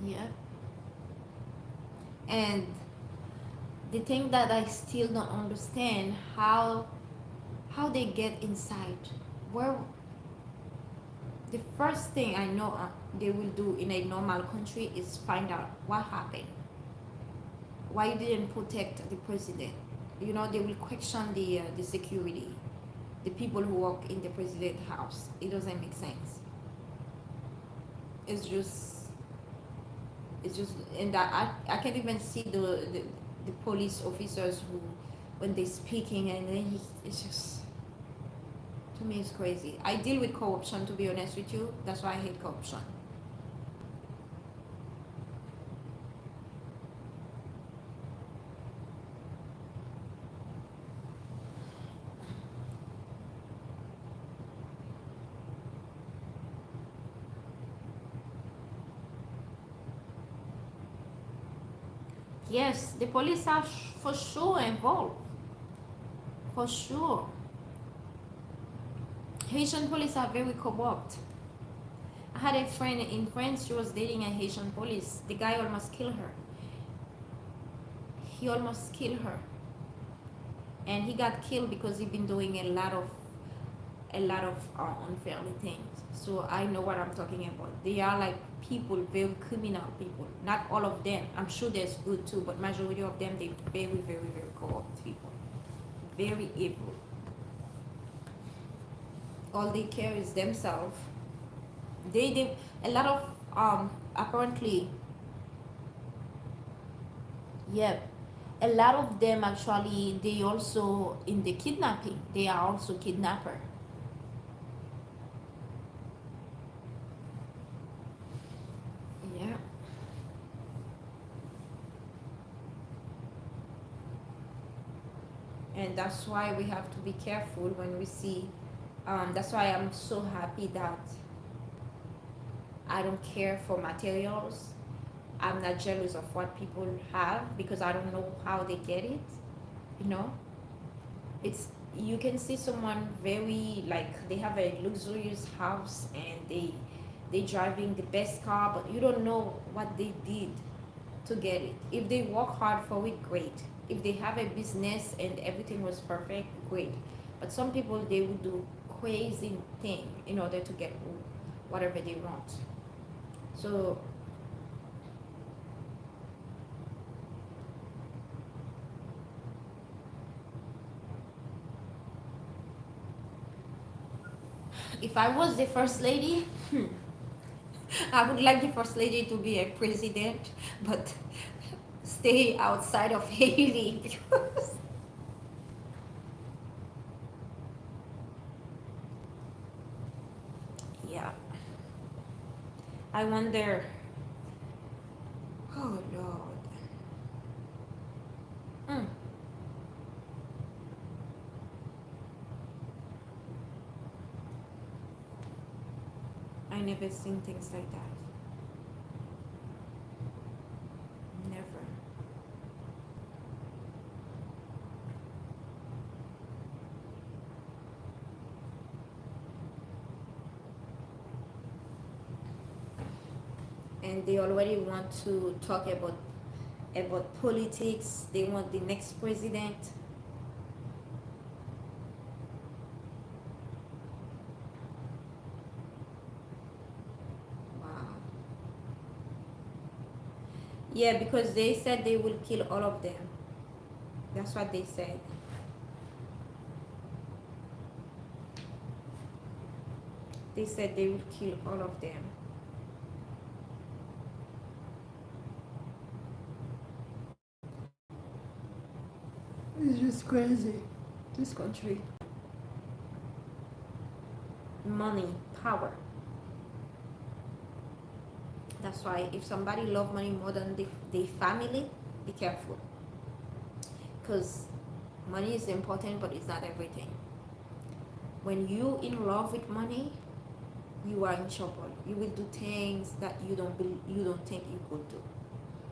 Yeah. And the thing that I still don't understand, how they get inside. Where the first thing I know they will do in a normal country is find out what happened. Why you didn't protect the president? You know, they will question the security, the people who work in the president house. It doesn't make sense. It's just it's just and that I can't even see the police officers who when they speaking and then it's just to me it's crazy. I deal with corruption, to be honest with you. That's why I hate corruption. Yes, the police are for sure involved. For sure. Haitian police are very corrupt. I had a friend in France, she was dating a Haitian police. The guy almost killed her. He almost killed her. And he got killed because he been doing a lot of unfairly things. So I know what I'm talking about. They are like people, very criminal people. Not all of them. I'm sure there's good too, but majority of them they very, very, very corrupt people. Very evil. All they care is themselves. They a lot of apparently, yeah, a lot of them actually they also in the kidnapping. They are also kidnapper. Yeah. And that's why we have to be careful when we see that's why I'm so happy that I don't care for materials. I'm not jealous of what people have because I don't know how they get it. You know, it's you can see someone very like they have a luxurious house and they driving the best car, but you don't know what they did to get it. If they work hard for it, great. If they have a business and everything was perfect, great. But some people they would do crazy thing in order to get whatever they want. So if I was the first lady, I would like the first lady to be a president, but stay outside of Haiti because yeah, I wonder. Oh Lord. Mm, I never seen things like that. Never. And they already want to talk about politics. They want the next president. Wow. Yeah, because they said they will kill all of them. That's what they said. They said they will kill all of them. It's just crazy. This country. Money, power. That's why if somebody love money more than the family, be careful. Because money is important, but it's not everything. When you in love with money, you are in trouble. You will do things that you don't think you could do.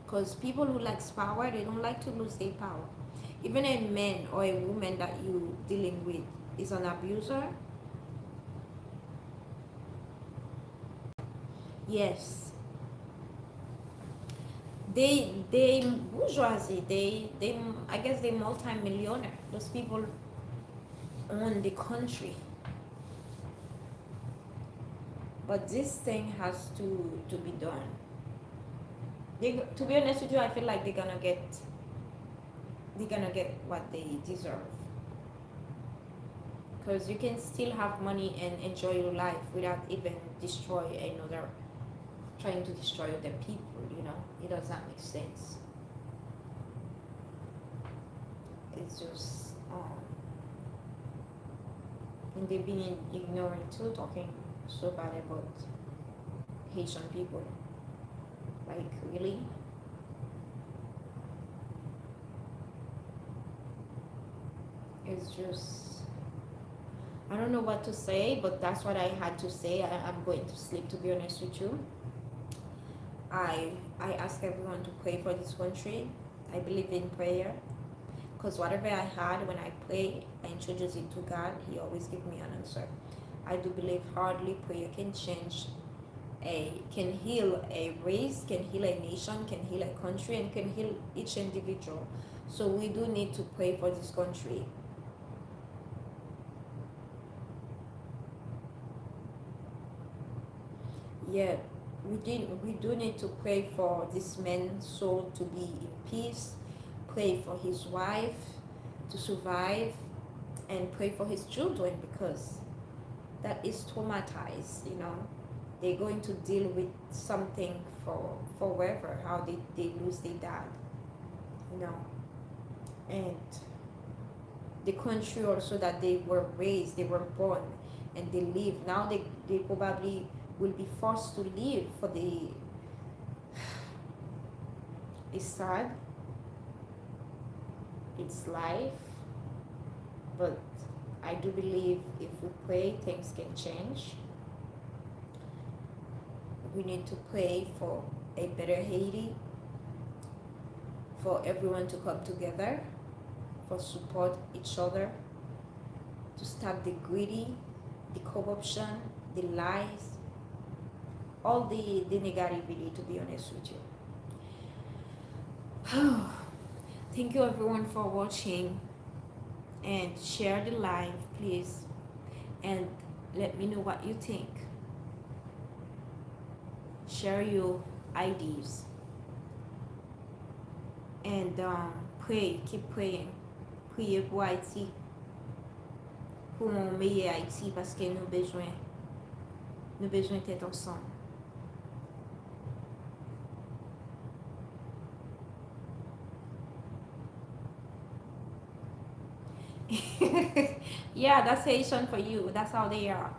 Because people who likes power, they don't like to lose their power. Even a man or a woman that you dealing with is an abuser. Yes, they bourgeoisie. They I guess they multi-millionaire. Those people own the country. But this thing has to be done. To be honest with you, I feel like they're gonna get what they deserve. Because you can still have money and enjoy your life without even destroy another, trying to destroy other people. It does not make sense. It's just and they've been ignoring too, talking so bad about Haitian people. Like, really? It's just, I don't know what to say, but that's what I had to say. I'm going to sleep, to be honest with you. I ask everyone to pray for this country. I believe in prayer, because whatever I had, when I pray, I introduce it to God. He always gives me an answer. I do believe hardly prayer can change can heal a race, can heal a nation, can heal a country, and can heal each individual. So we do need to pray for this country. Yeah, we do need to pray for this man's soul to be in peace, pray for his wife to survive, and pray for his children, because that is traumatized. They're going to deal with something for forever, how they lose their dad, you know and the country also that they were raised, they were born, and they live. Now they probably will be forced to live for the it's sad, it's life, but I do believe if we pray, things can change. We need to pray for a better Haiti, for everyone to come together, for support each other, to stop the greedy, the corruption, the lies, all the negativity, to be honest with you. Thank you everyone for watching, and share the live, please, and let me know what you think. Share your ideas, and pray, keep praying. Priez pour Haïti, pour mon meilleur Haïti, parce que nous besoin d'être ensemble. Yeah, that's Haitian for you. That's how they are,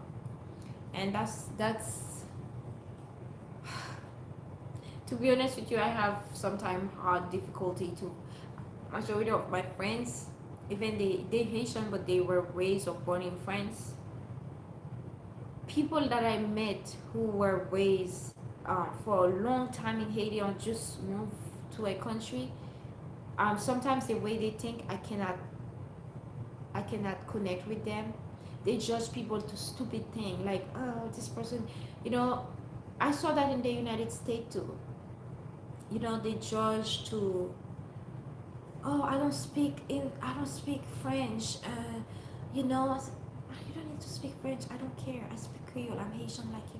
and that's to be honest with you, I have sometimes hard difficulty to majority of my friends, even they Haitian, but they were raised or born in France. People that I met who were raised for a long time in Haiti or just moved to a country, sometimes the way they think, I cannot connect with them. They judge people to stupid thing, like, oh, this person, I saw that in the United States too. They judge to, oh, I don't speak French. You don't need to speak French. I don't care. I speak Creole. I'm Haitian like you.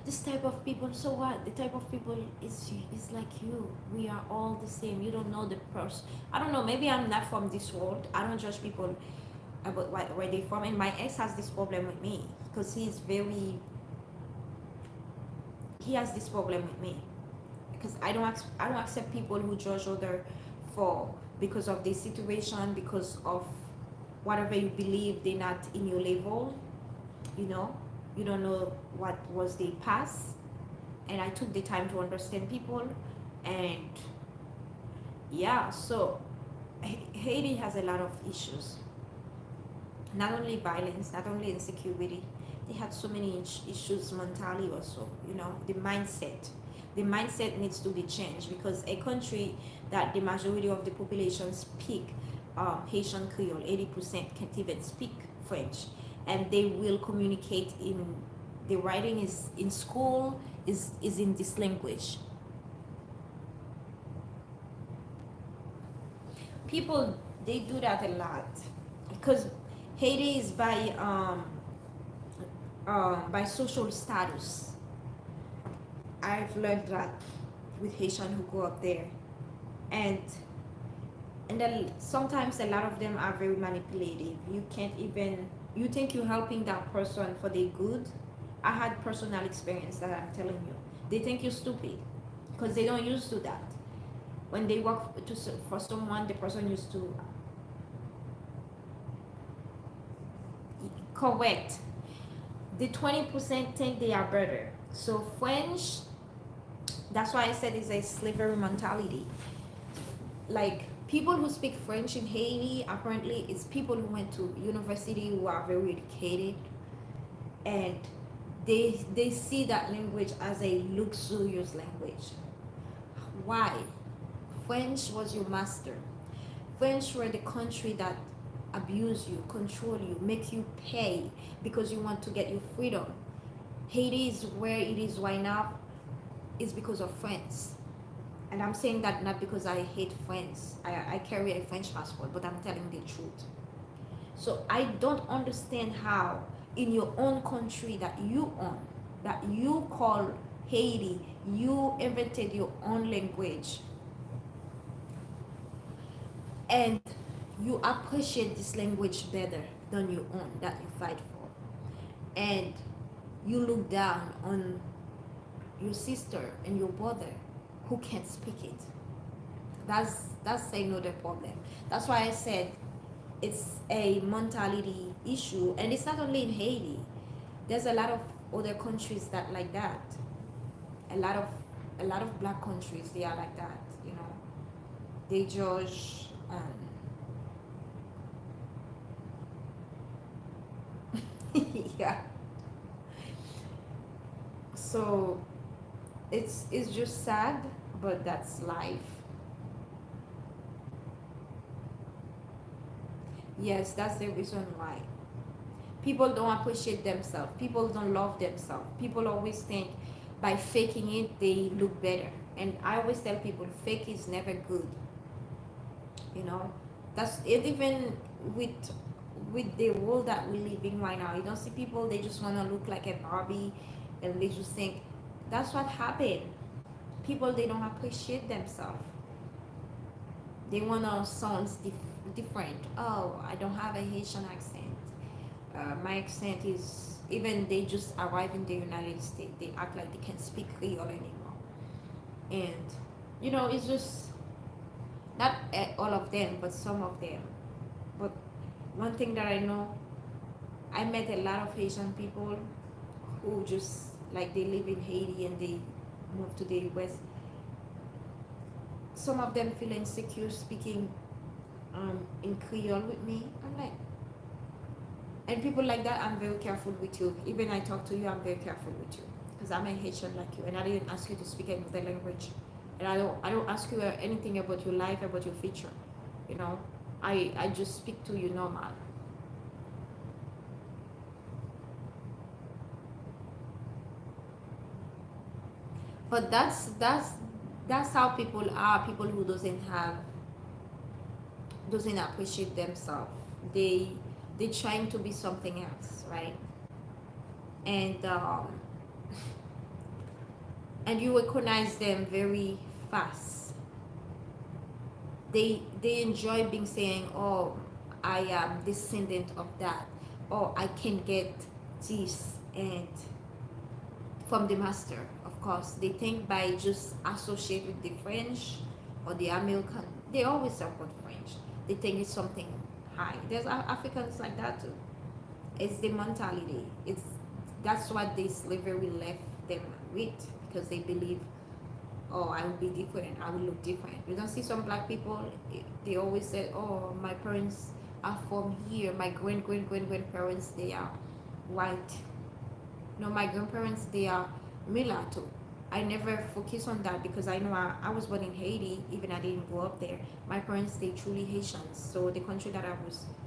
This type of people. So what? The type of people is like you. We are all the same. You don't know the person. I don't know. Maybe I'm not from this world. I don't judge people about where they're from. And my ex has this problem with me, because he has this problem with me, because I don't accept people who judge other because of their situation, because of whatever you believe. They're not in your level. You don't know what was their past. And I took the time to understand people. And yeah, so Haiti has a lot of issues, not only violence, not only insecurity. They have so many issues mentally also. The mindset needs to be changed, because a country that the majority of the population speak Haitian Creole, 80% can't even speak French, and they will communicate in the writing is in school is in this language. People, they do that a lot. because Haiti is by social status. I've learned that with Haitian who go up there, and then sometimes a lot of them are very manipulative. You can't even, you think you're helping that person for their good. I had personal experience that I'm telling you. They think you're stupid because they don't used to that. When they work for someone, the person used to correct. The 20% think they are better. So French, that's why I said it's a slavery mentality. Like people who speak French in Haiti, apparently it's people who went to university who are very educated, and they see that language as a luxurious language. Why? French was your master. French were the country that abuse you, control you, make you pay because you want to get your freedom. Haiti is where it is right now is because of France. And I'm saying that not because I hate France. I carry a French passport, but I'm telling the truth. So I don't understand how in your own country that you own, that you call Haiti, you invented your own language, and you appreciate this language better than your own that you fight for, and you look down on your sister and your brother who can't speak it. That's another problem. That's why I said it's a mentality issue, and it's not only in Haiti. There's a lot of other countries that like that. A lot of black countries, they are like that. You know, they judge. Yeah. So it's just sad, but that's life. Yes, that's the reason why people don't appreciate themselves, people don't love themselves, people always think by faking it they look better, and I always tell people fake is never good. You know, that's it. Even with the world that we live in right now, you don't see people, they just want to look like a Barbie, and they just think that's what happened. People, they don't appreciate themselves. They want to sound different. Oh, I don't have a Haitian accent. My accent is, even they just arrive in the United States, they act like they can't speak Creole anymore. And you know, it's just not all of them, but some of them. But one thing that I know, I met a lot of Haitian people who just like they live in Haiti and they move to the US. Some of them feel insecure speaking in Creole with me. I'm like, and people like that, I'm very careful with you. Even I talk to you, I'm very careful with you because I'm a Haitian like you, and I didn't ask you to speak another language, and I don't ask you anything about your life, about your future. You know, I just speak to you normal. But that's how people are. People who doesn't appreciate themselves. They trying to be something else, right? And and you recognize them very fast. They enjoy being saying, oh, I am descendant of that, or I can get this, and from the master, of course. They think by just associate with the French or the American, they always support French. They think it's something high. There's Africans like that too. It's the mentality. It's that's what the slavery left them with, because they believe, oh, I will be different, I will look different. You don't see some black people, they always say, oh, my parents are from here, my grandparents, they are white. No, my grandparents, they are mulatto. I never focus on that because I know I was born in Haiti, even I didn't grow up there. My parents, they truly Haitians. So the country that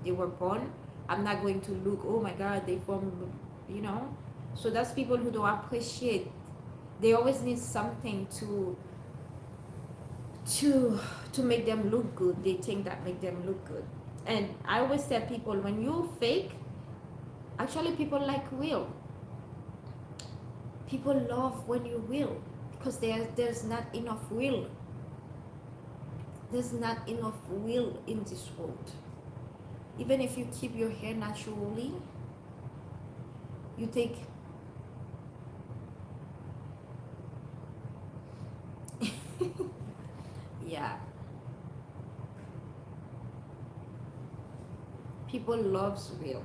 they were born, I'm not going to look, oh my God, they from, you know. So that's people who don't appreciate. They always need something to to make them look good. They think that make them look good. And I always tell people, when you fake, actually people like real. People love when you real, because there's not enough real. There's not enough real in this world. Even if you keep your hair naturally, you take yeah, people loves real.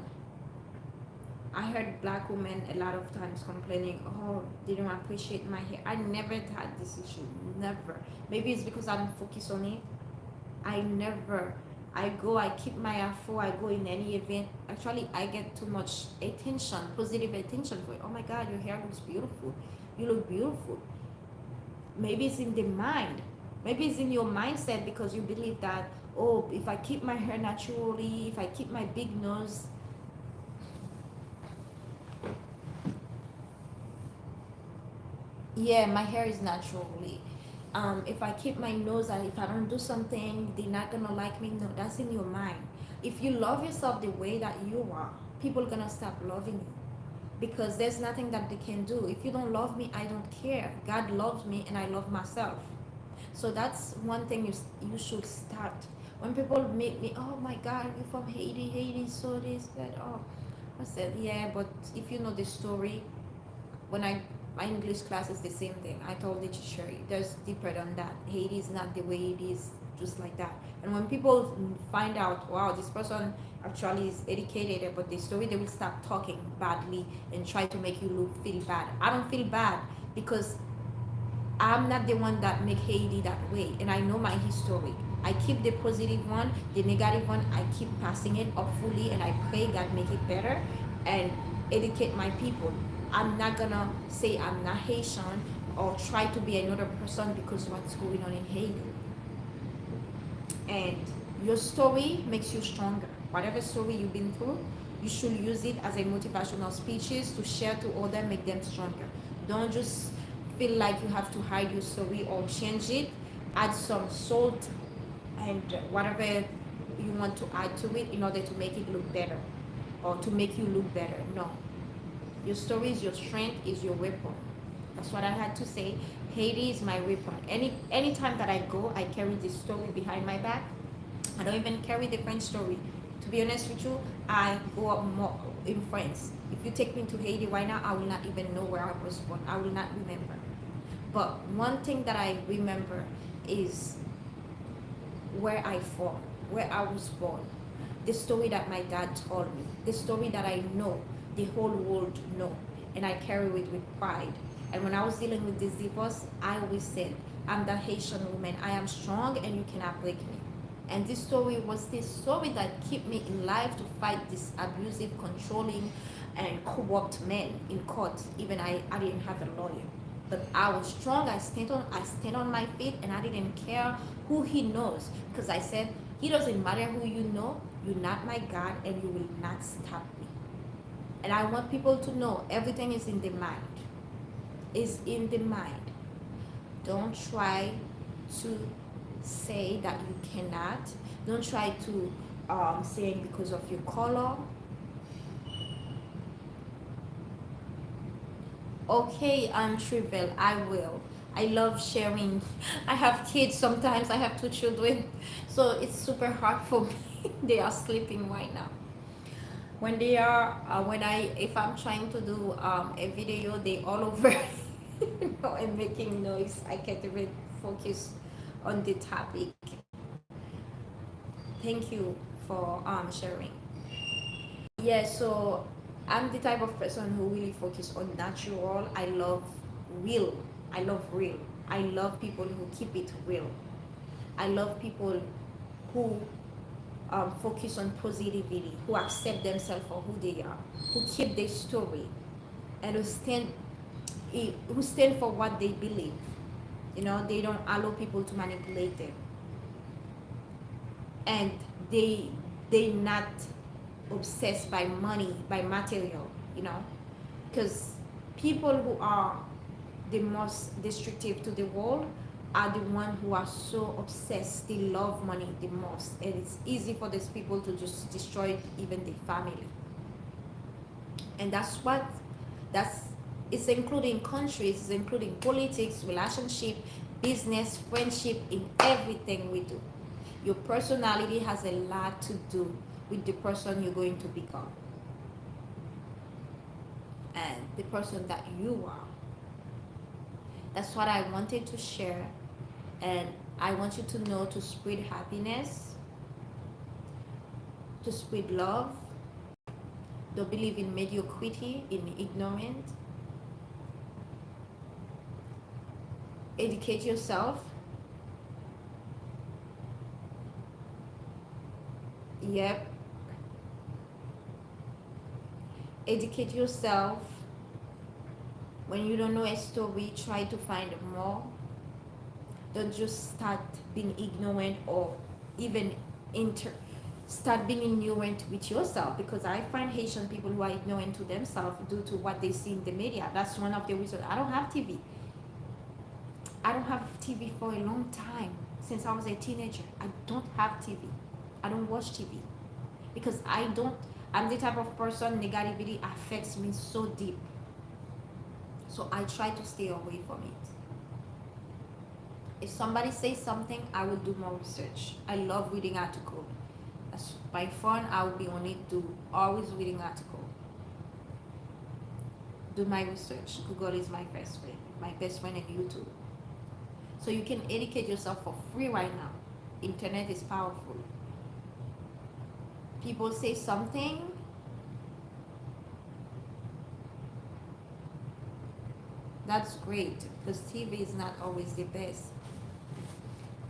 I heard black women a lot of times complaining, oh, they don't appreciate my hair. I never had this issue, never. Maybe it's because I don't focus on it. I never. I keep my afro, I go in any event. Actually, I get too much attention, positive attention for it. Oh my God, your hair looks beautiful. You look beautiful. Maybe it's in the mind. Maybe it's in your mindset, because you believe that, oh, if I keep my hair naturally, if I keep my big nose, yeah, my hair is naturally. If I keep my nose and if I don't do something, they're not gonna like me. No, that's in your mind. If you love yourself the way that you are, people gonna stop loving you, because there's nothing that they can do. If you don't love me, I don't care. God loves me and I love myself. So that's one thing you should start. When people meet me, oh my God, you're from Haiti, Haiti, so this, that, oh. I said, yeah, but if you know the story, when I my English class is the same thing. I told the teacher, there's deeper than that. Haiti is not the way it is, just like that. And when people find out, wow, this person actually is educated about the story, they will start talking badly and try to make you feel bad. I don't feel bad, because I'm not the one that make Haiti that way, and I know my history. I keep the positive one, the negative one, I keep passing it hopefully, and I pray God make it better and educate my people. I'm not gonna say I'm not Haitian or try to be another person because what's going on in Haiti. And your story makes you stronger. Whatever story you've been through, you should use it as a motivational speeches to share to others, make them stronger. Don't just feel like you have to hide your story or change it. Add some salt and whatever you want to add to it in order to make it look better or to make you look better. No. Your story is your strength, is your weapon. That's what I had to say. Haiti is my weapon. Anytime that I go, I carry this story behind my back. I don't even carry the French story. To be honest with you, I go up more in France. If you take me to Haiti right now, I will not even know where I was born. I will not remember. But one thing that I remember is where I from, where I was born, the story that my dad told me, the story that I know, the whole world know, and I carry it with pride. And when I was dealing with this divorce, I always said, I'm the Haitian woman. I am strong and you cannot break me. And this story was this story that kept me in life to fight this abusive, controlling, and corrupt men in court. Even I didn't have a lawyer. But I was strong. I stand on my feet, and I didn't care who he knows, because I said, it doesn't matter who you know, you're not my God, and you will not stop me. And I want people to know everything is in the mind. Is in the mind. Don't try to say that you cannot. Don't try to say because of your color. Okay, Trivel, I will. I love sharing. I have kids sometimes. I have two children, so it's super hard for me. They are sleeping right now. When they are, if I'm trying to do a video, they all over, and making noise. I can't even focus on the topic. Thank you for sharing. Yeah, so I'm the type of person who really focus on natural. I love real. I love real. I love people who keep it real. I love people who focus on positivity, who accept themselves for who they are, who keep their story, and who stand for what they believe. You know, they don't allow people to manipulate them, and they not obsessed by money, by material. You know, because people who are the most destructive to the world are the one who are so obsessed. They love money the most, and it's easy for these people to just destroy even their family. And that's it's including countries, it's including politics, relationship, business, friendship, in everything we do. Your personality has a lot to do with the person you're going to become and the person that you are. That's what I wanted to share. And I want you to know to spread happiness, to spread love. Don't believe in mediocrity, in ignorance. Educate yourself. Yep. Educate yourself. When you don't know a story, try to find more. Don't just start being ignorant or even start being ignorant with yourself, because I find Haitian people who are ignorant to themselves due to what they see in the media. That's one of the reasons I don't have TV. I don't have TV for a long time. Since I was a teenager, I don't have TV. I don't watch TV because I'm the type of person negativity affects me so deep. So I try to stay away from it. If somebody says something, I will do more research. I love reading articles. That's my phone. I will be on it to always reading article. Do my research. Google is my best friend. My best friend in YouTube. So you can educate yourself for free right now. Internet is powerful. People say something. That's great because TV is not always the best.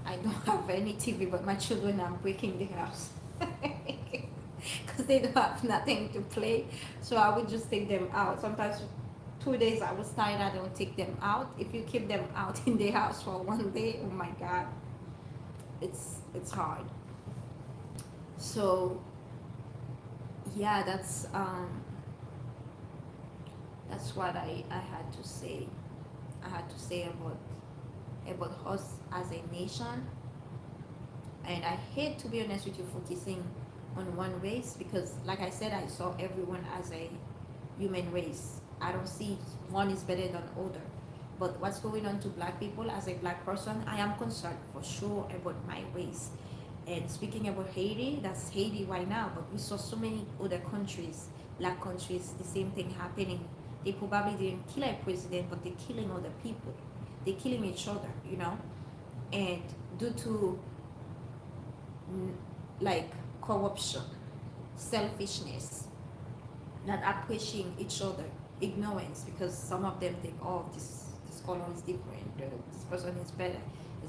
I don't have any TV, but my children are breaking the house because they don't have nothing to play. So I would just take them out. Sometimes 2 days I was tired, I don't take them out. If you keep them out in the house for one day, oh my God, it's hard. So yeah, that's what I had to say. I had to say about us as a nation. And I hate, to be honest with you, focusing on one race because, like I said, I saw everyone as a human race. I don't see one is better than other. But what's going on to black people, as a black person, I am concerned for sure about my race. And speaking about Haiti, that's Haiti right now, but we saw so many other countries, black countries, the same thing happening. They probably didn't kill a president, but they're killing other people. They're killing each other, you know? And due to like corruption, selfishness, not appreciating each other, ignorance, because some of them think, oh, this color is different, this person is better,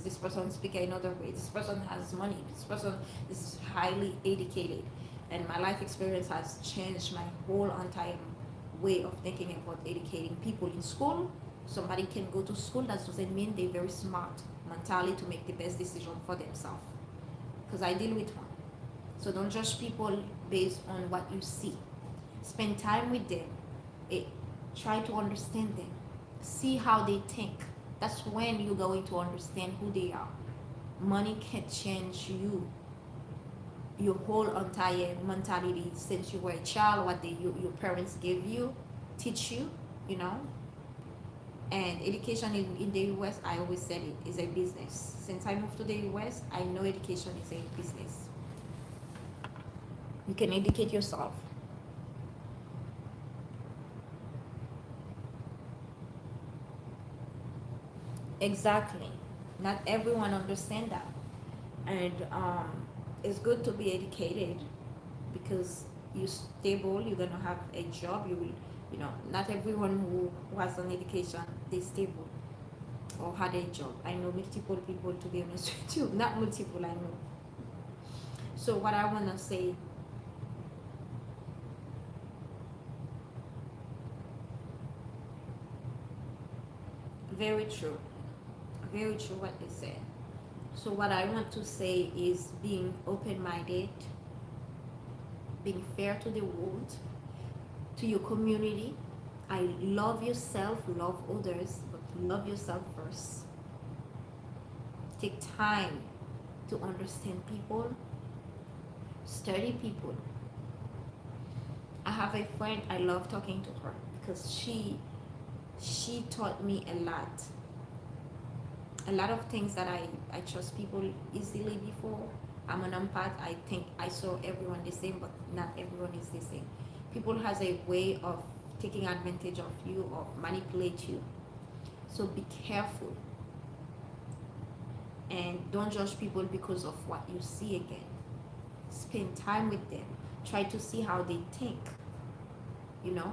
this person speaks another way, this person has money, this person is highly educated. And my life experience has changed my whole entire way of thinking about educating people in school. Somebody can go to school, that doesn't mean they're very smart mentally to make the best decision for themselves, because I deal with one. So don't judge people based on what you see. Spend time with them. Try to understand them. See how they think. That's when you're going to understand who they are. Money can change you, your whole entire mentality since you were a child, what your parents gave you, teach you, you know. And education in the US, I always said it, is a business. Since I moved to the US, I know education is a business. You can educate yourself. Exactly. Not everyone understand that. And it's good to be educated because you're stable, you're gonna have a job, you will, you know, not everyone who has an education, they stable or had a job. I know multiple people, to be honest with you. Not multiple, I know. So what I wanna say, very true. Very true what they said. So what I want to say is being open-minded, being fair to the world, to your community. I love yourself, love others, but love yourself first. take time to understand people, study people. I have a friend, I love talking to her because she taught me a lot of things that I trust people easily before. I'm an empath. I think I saw everyone the same, but not everyone is the same. People has a way of taking advantage of you, of manipulate you. So be careful and don't judge people because of what you see again. Spend time with them. Try to see how they think, you know,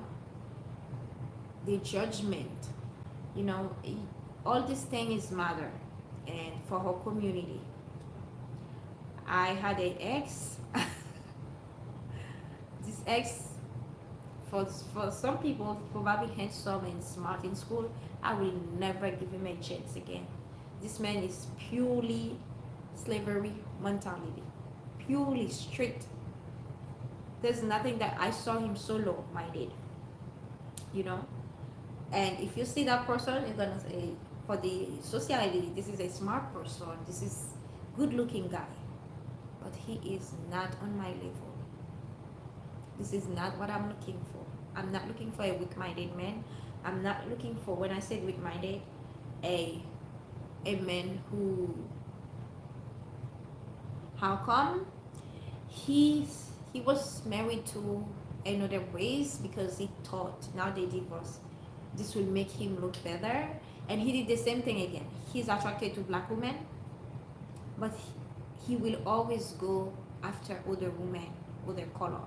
their judgment, you know, all these things matter. And for her community, I had an ex. This ex, for some people, probably handsome and smart in school. I will never give him a chance again. This man is purely slavery mentality, purely strict. There's nothing that I saw him solo minded, you know. And if you see that person, you're gonna say, for the society, this is a smart person, this is good looking guy. But he is not on my level. This is not what I'm looking for. I'm not looking for a weak-minded man. I'm not looking for, when I said weak-minded, a man who, how come he was married to another race because he thought now they divorced, this will make him look better, and he did the same thing again. He's attracted to black women, but he will always go after other women, other color.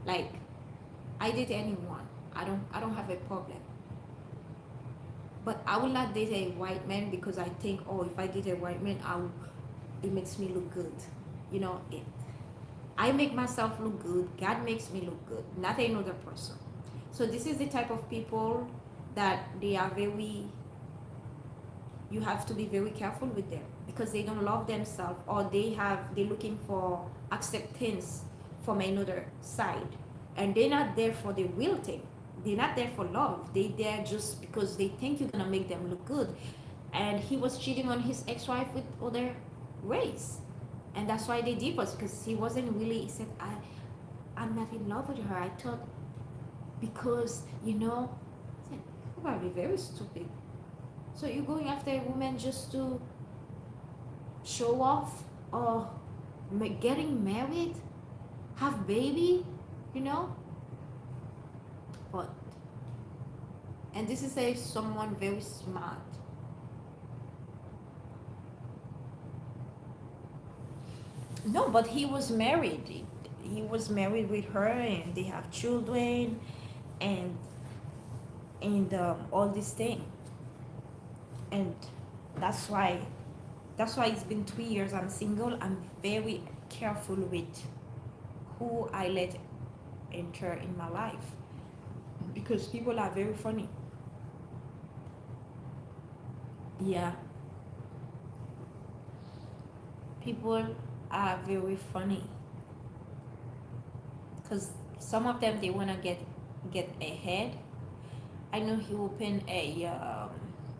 Like, I date anyone. I don't have a problem. But I will not date a white man because I think, oh, if I date a white man, it makes me look good. You know, I make myself look good. God makes me look good, not another person. So this is the type of people that they are very, you have to be very careful with them because they don't love themselves, or they're looking for acceptance from another side, and they're not there for the real thing. They're not there for love. They're there just because they think you're gonna make them look good. And he was cheating on his ex-wife with other race, and that's why they divorced, because he wasn't really, he said, I'm not in love with her. I thought, because, you know, I said, you're probably very stupid. So you're going after a woman just to show off, or getting married, have baby, you know? But, and this is someone very smart. No, but he was married. He was married with her, and they have children, and all this thing. And that's why it's been 3 years I'm single. I'm very careful with who I let enter in my life, because people are very funny. Yeah, people are very funny, because some of them, they want to get ahead. I know he opened a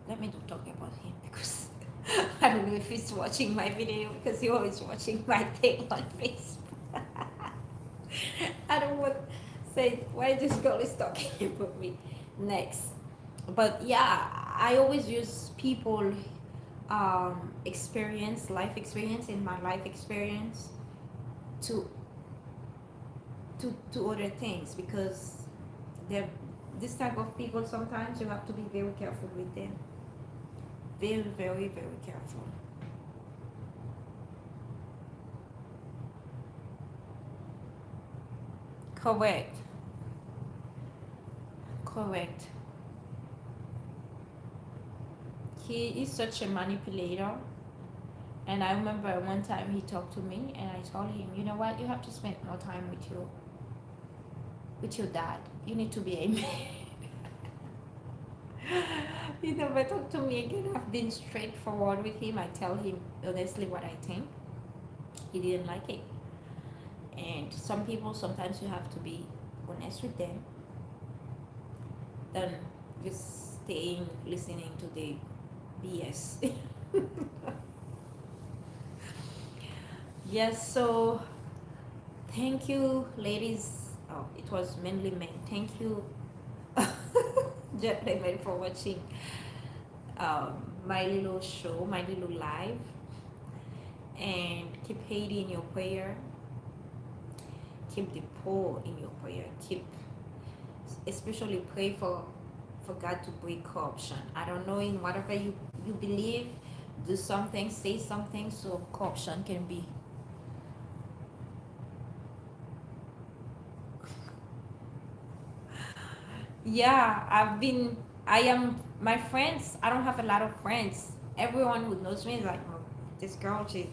let me not talk about him, because I don't know if he's watching my video, because he always watching my thing on Facebook. I don't want to say why this girl is talking about me next. But yeah, I always use people experience, life experience, in my life experience to other things, because they're this type of people. Sometimes you have to be very careful with them, very, very, very careful. Correct. Correct. He is such a manipulator. And I remember one time he talked to me, and I told him, you know what, you have to spend more time with your dad. You need to be a man. He never talked to me again. I've been straightforward with him. I tell him honestly what I think. He didn't like it. And some people, sometimes you have to be honest with them than just staying listening to the BS. Yes, so thank you, ladies. Oh, it was mainly men. Thank you, gentlemen, for watching my little show, my little live. And keep Haiti in your prayer. Keep the poor in your prayer. Keep, especially pray for God to break corruption. I don't know, in whatever you believe, do something, say something, so corruption can be. Yeah, I am, my friends, I don't have a lot of friends. Everyone who knows me is like, oh, this girl, she.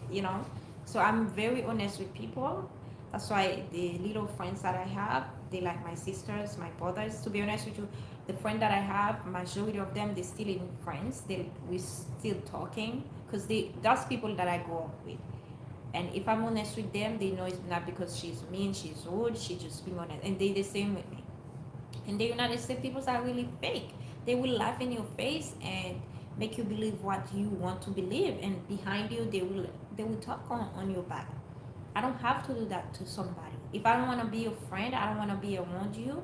So I'm very honest with people. That's why the little friends that I have, they like my sisters, my brothers. To be honest with you, the friend that I have, majority of them, they still in friends. We still talking because that's people that I grow up with. And if I'm honest with them, they know it's not because she's mean, she's rude, she just being honest. And they the same with me. In the United States, people are really fake. They will laugh in your face and make you believe what you want to believe, and behind you, they will talk on your back. I don't have to do that to somebody. If I don't want to be your friend, I don't want to be around you.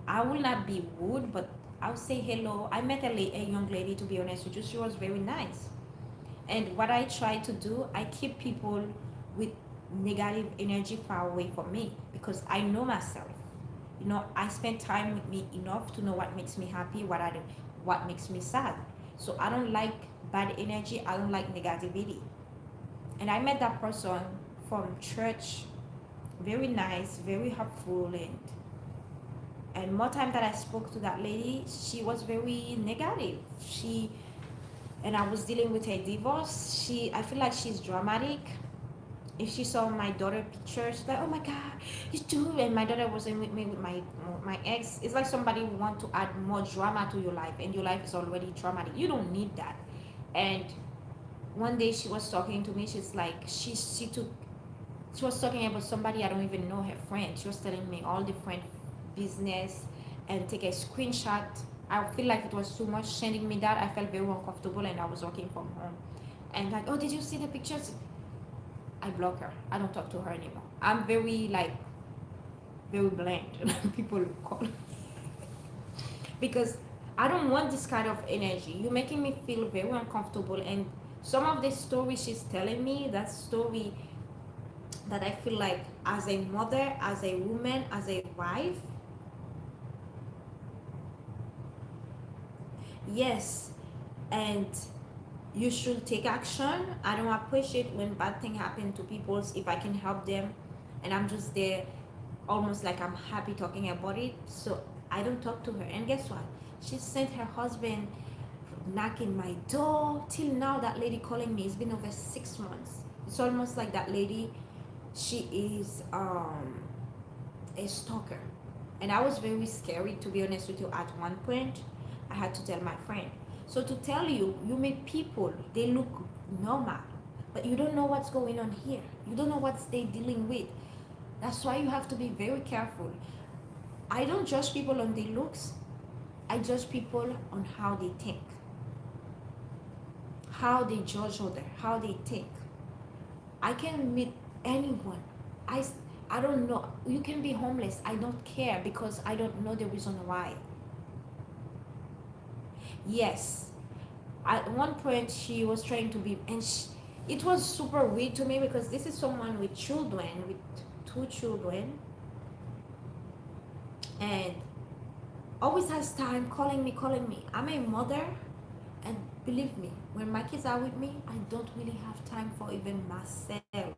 I will not be rude, but I'll say hello. I met a young lady. To be honest with you, she was very nice. And what I try to do, I keep people with negative energy far away from me because I know myself. I spend time with me enough to know what makes me happy, what makes me sad. So I don't like bad energy. I don't like negativity. And I met that person from church, very nice, very helpful, and more time that I spoke to that lady, she was very negative. And I was dealing with her divorce. I feel like she's dramatic. If she saw my daughter picture, she's like, "Oh my God, you too." And my daughter wasn't with me with my ex. It's like somebody want to add more drama to your life, and your life is already traumatic. You don't need that. And one day she was talking to me. She's like, she was talking about somebody I don't even know, her friend. She was telling me all different business and take a screenshot. I feel like it was too much sending me that. I felt very uncomfortable, and I was working from home. And like, "Oh, did you see the pictures?" I block her. I don't talk to her anymore. I'm very like very bland. People call because I don't want this kind of energy. You're making me feel very uncomfortable. And some of the stories she's telling me, that story that I feel like as a mother, as a woman, as a wife, yes, and you should take action. I don't appreciate when bad things happen to people. If I can help them, and I'm just there, almost like I'm happy talking about it. So I don't talk to her. And guess what? She sent her husband knocking my door. Till now, that lady calling me. It's been over 6 months. It's almost like that lady. She is a stalker, and I was very scary, to be honest with you. At one point, I had to tell my friend. So to tell you, you meet people, they look normal, but you don't know what's going on here. You don't know what they dealing with. That's why you have to be very careful. I don't judge people on their looks. I judge people on how they think, how they judge others, how they think. I can meet anyone. I, I don't know. You can be homeless. I don't care because I don't know the reason why. Yes, at one point she was trying to be, and it was super weird to me because this is someone with children, with 2 children, and always has time calling me. I'm a mother, and believe me, when my kids are with me, I don't really have time for even myself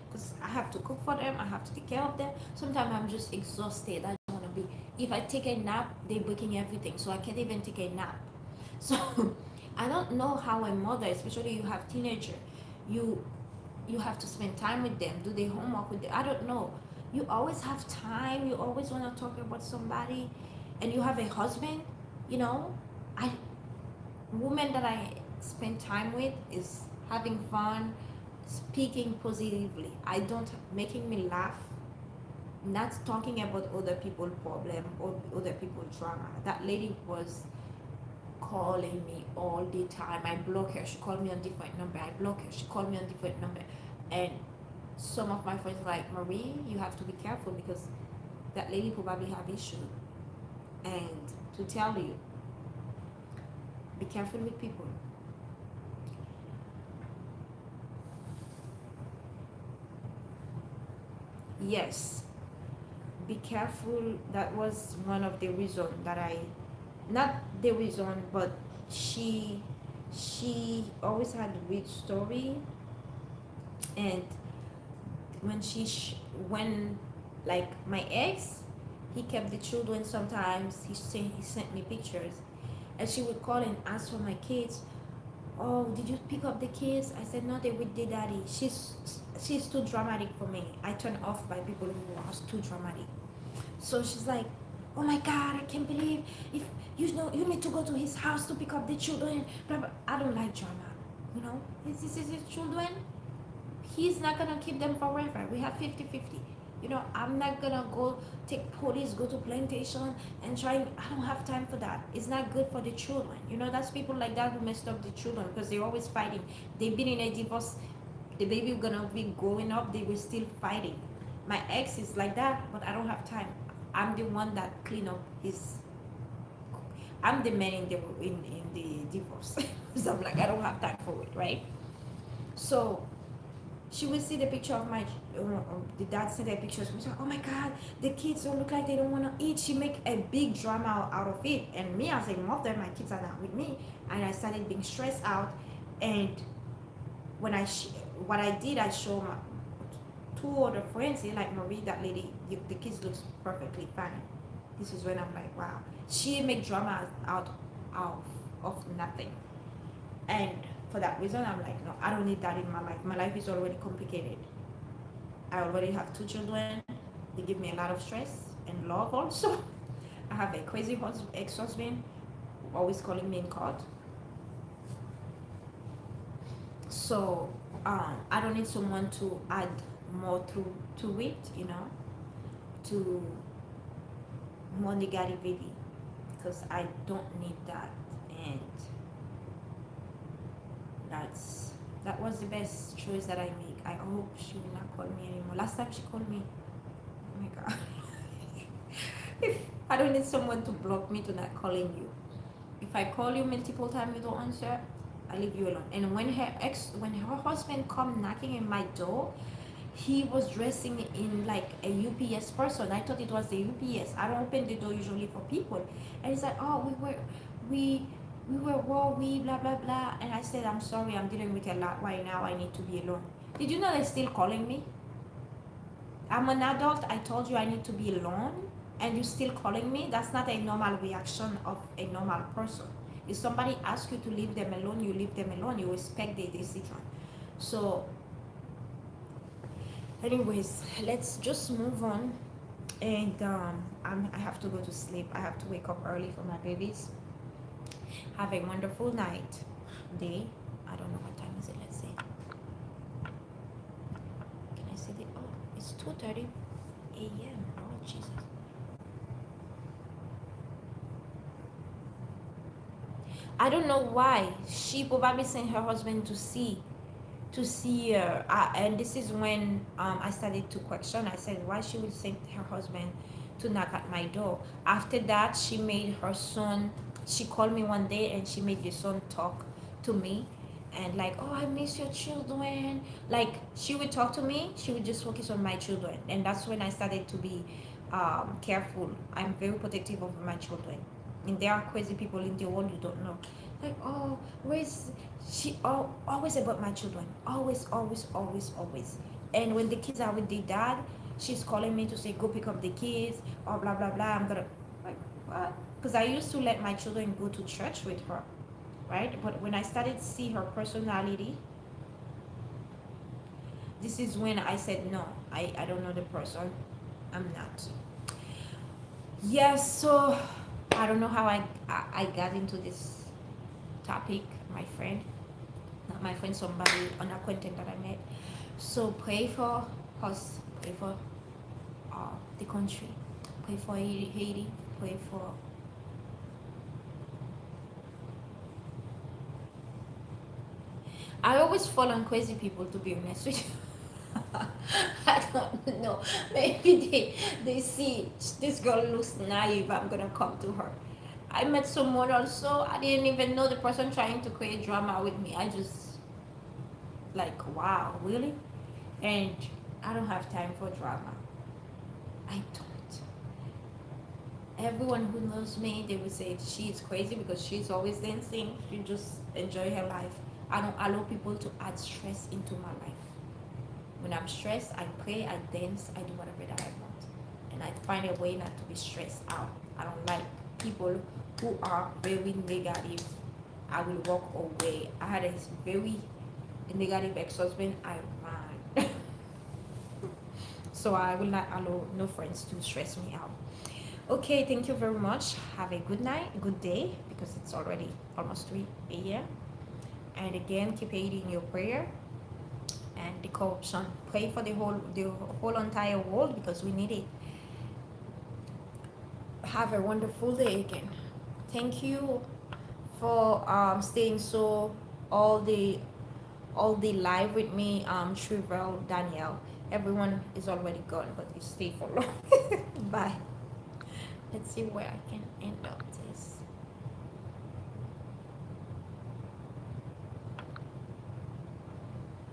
because I have to cook for them, I have to take care of them. Sometimes I'm just exhausted. I don't want to be. If I take a nap, they're breaking everything, so I can't even take a nap. So I don't know how a mother, especially you have teenager, you you have to spend time with them, do their homework with them. I don't know. You always have time. You always want to talk about somebody, and you have a husband. You know, I woman that I spend time with is having fun, speaking positively. I don't making me laugh. Not talking about other people problem or other people drama. That lady was calling me all the time. I block her. She called me on different number. I block her. She called me on different number. And some of my friends like, Marie, you have to be careful because that lady probably have issue. And to tell you, be careful with people. Yes, be careful. That was one of the reason that I, not the reason, but she she always had a weird story. And when when, like, my ex, he kept the children. Sometimes he sent me pictures, and she would call and ask for my kids. Oh, did you pick up the kids? I said no, they with the daddy. She's too dramatic for me. I turn off by people who are too dramatic. So she's like, oh my god, I can't believe, if you know you need to go to his house to pick up the children, blah, blah. I don't like drama, you know. This is his children. He's not gonna keep them forever. We have 50-50. You know, I'm not gonna go take police, go to plantation and try. I don't have time for that. It's not good for the children. You know, that's people like that who messed up the children because they're always fighting. They've been in a divorce. The baby gonna be growing up. They were still fighting. My ex is like that, but I don't have time. I'm the one that clean up his. I'm the man in the divorce. So I'm like, I don't have time for it, right? So she would see the picture of my the dad sent her pictures. She was like, oh my god, the kids don't look like they don't want to eat. She make a big drama out of it. And me, I was like, mother, my kids are not with me. And I started being stressed out. And when what I did, I showed my two other friends. They like, Marie, that lady, the kids looks perfectly fine. This is when I'm like, wow, she make drama out of nothing. And for that reason, I'm like, no, I don't need that in my life. My life is already complicated. I already have two children. They give me a lot of stress and love also. I have a crazy ex-husband always calling me in court. So I don't need someone to add more to it, you know, to more negativity, because I don't need that. And that was the best choice that I make. I hope she will not call me anymore. Last time she called me, oh my god. If I don't need someone to block me to not calling you. If I call you multiple times you don't answer, I leave you alone. And when her husband come knocking in my door, he was dressing in like a UPS person. I thought it was the UPS. I don't open the door usually for people. And he's like, oh, we were war, we blah blah blah. And I said, I'm sorry, I'm dealing with a lot right now. I need to be alone. Did you know they're still calling me? I'm an adult. I told you I need to be alone, and you're still calling me. That's not a normal reaction of a normal person. If somebody asks you to leave them alone, you leave them alone. You respect their decision. So anyways, let's just move on. And I have to go to sleep. I have to wake up early for my babies. Have a wonderful night, day. I don't know what time is it. Let's see. Can I see the? Oh, it's 2:30 a.m. Oh Jesus. I don't know why she probably sent her husband to see her. And this is when I started to question. I said, why she would send her husband to knock at my door? After that, she made her son. She called me one day and she made the son talk to me, and like, oh, I miss your children. Like, she would talk to me. She would just focus on my children, and that's when I started to be careful. I'm very protective of my children, and there are crazy people in the world you don't know. Like, oh, where's she? Oh, always about my children. Always, always, always, always. And when the kids are with the dad, she's calling me to say, go pick up the kids, or blah blah blah. I'm gonna, like, what? Because I used to let my children go to church with her, right? But when I started to see her personality, this is when I said, no, I don't know the person. I'm not. Yes, so I don't know how I got into this topic, my friend. Not my friend, somebody, an acquaintance that I met. So pray for us, pray for the country, pray for Haiti, pray for. I always fall on crazy people, to be honest with you. I don't know. Maybe they see this girl looks naive. I'm gonna come to her. I met someone also. I didn't even know the person trying to create drama with me. I just like, wow, really? And I don't have time for drama. I don't. Everyone who knows me, they will say she's crazy because she's always dancing. She just enjoy her life. I don't allow people to add stress into my life. When I'm stressed, I pray, I dance, I do whatever that I want. And I find a way not to be stressed out. I don't like people who are very negative. I will walk away. I had a very negative ex-husband. I ran. So I will not allow no friends to stress me out. Okay, thank you very much. Have a good night, good day, because it's already almost 3 a.m. And again, keep aiding your prayer and the corruption. Pray for the whole entire world because we need it. Have a wonderful day again. Thank you for staying so all the all the live with me, Shrivel, Danielle. Everyone is already gone, but you stay for long. Bye. Let's see where I can end up this.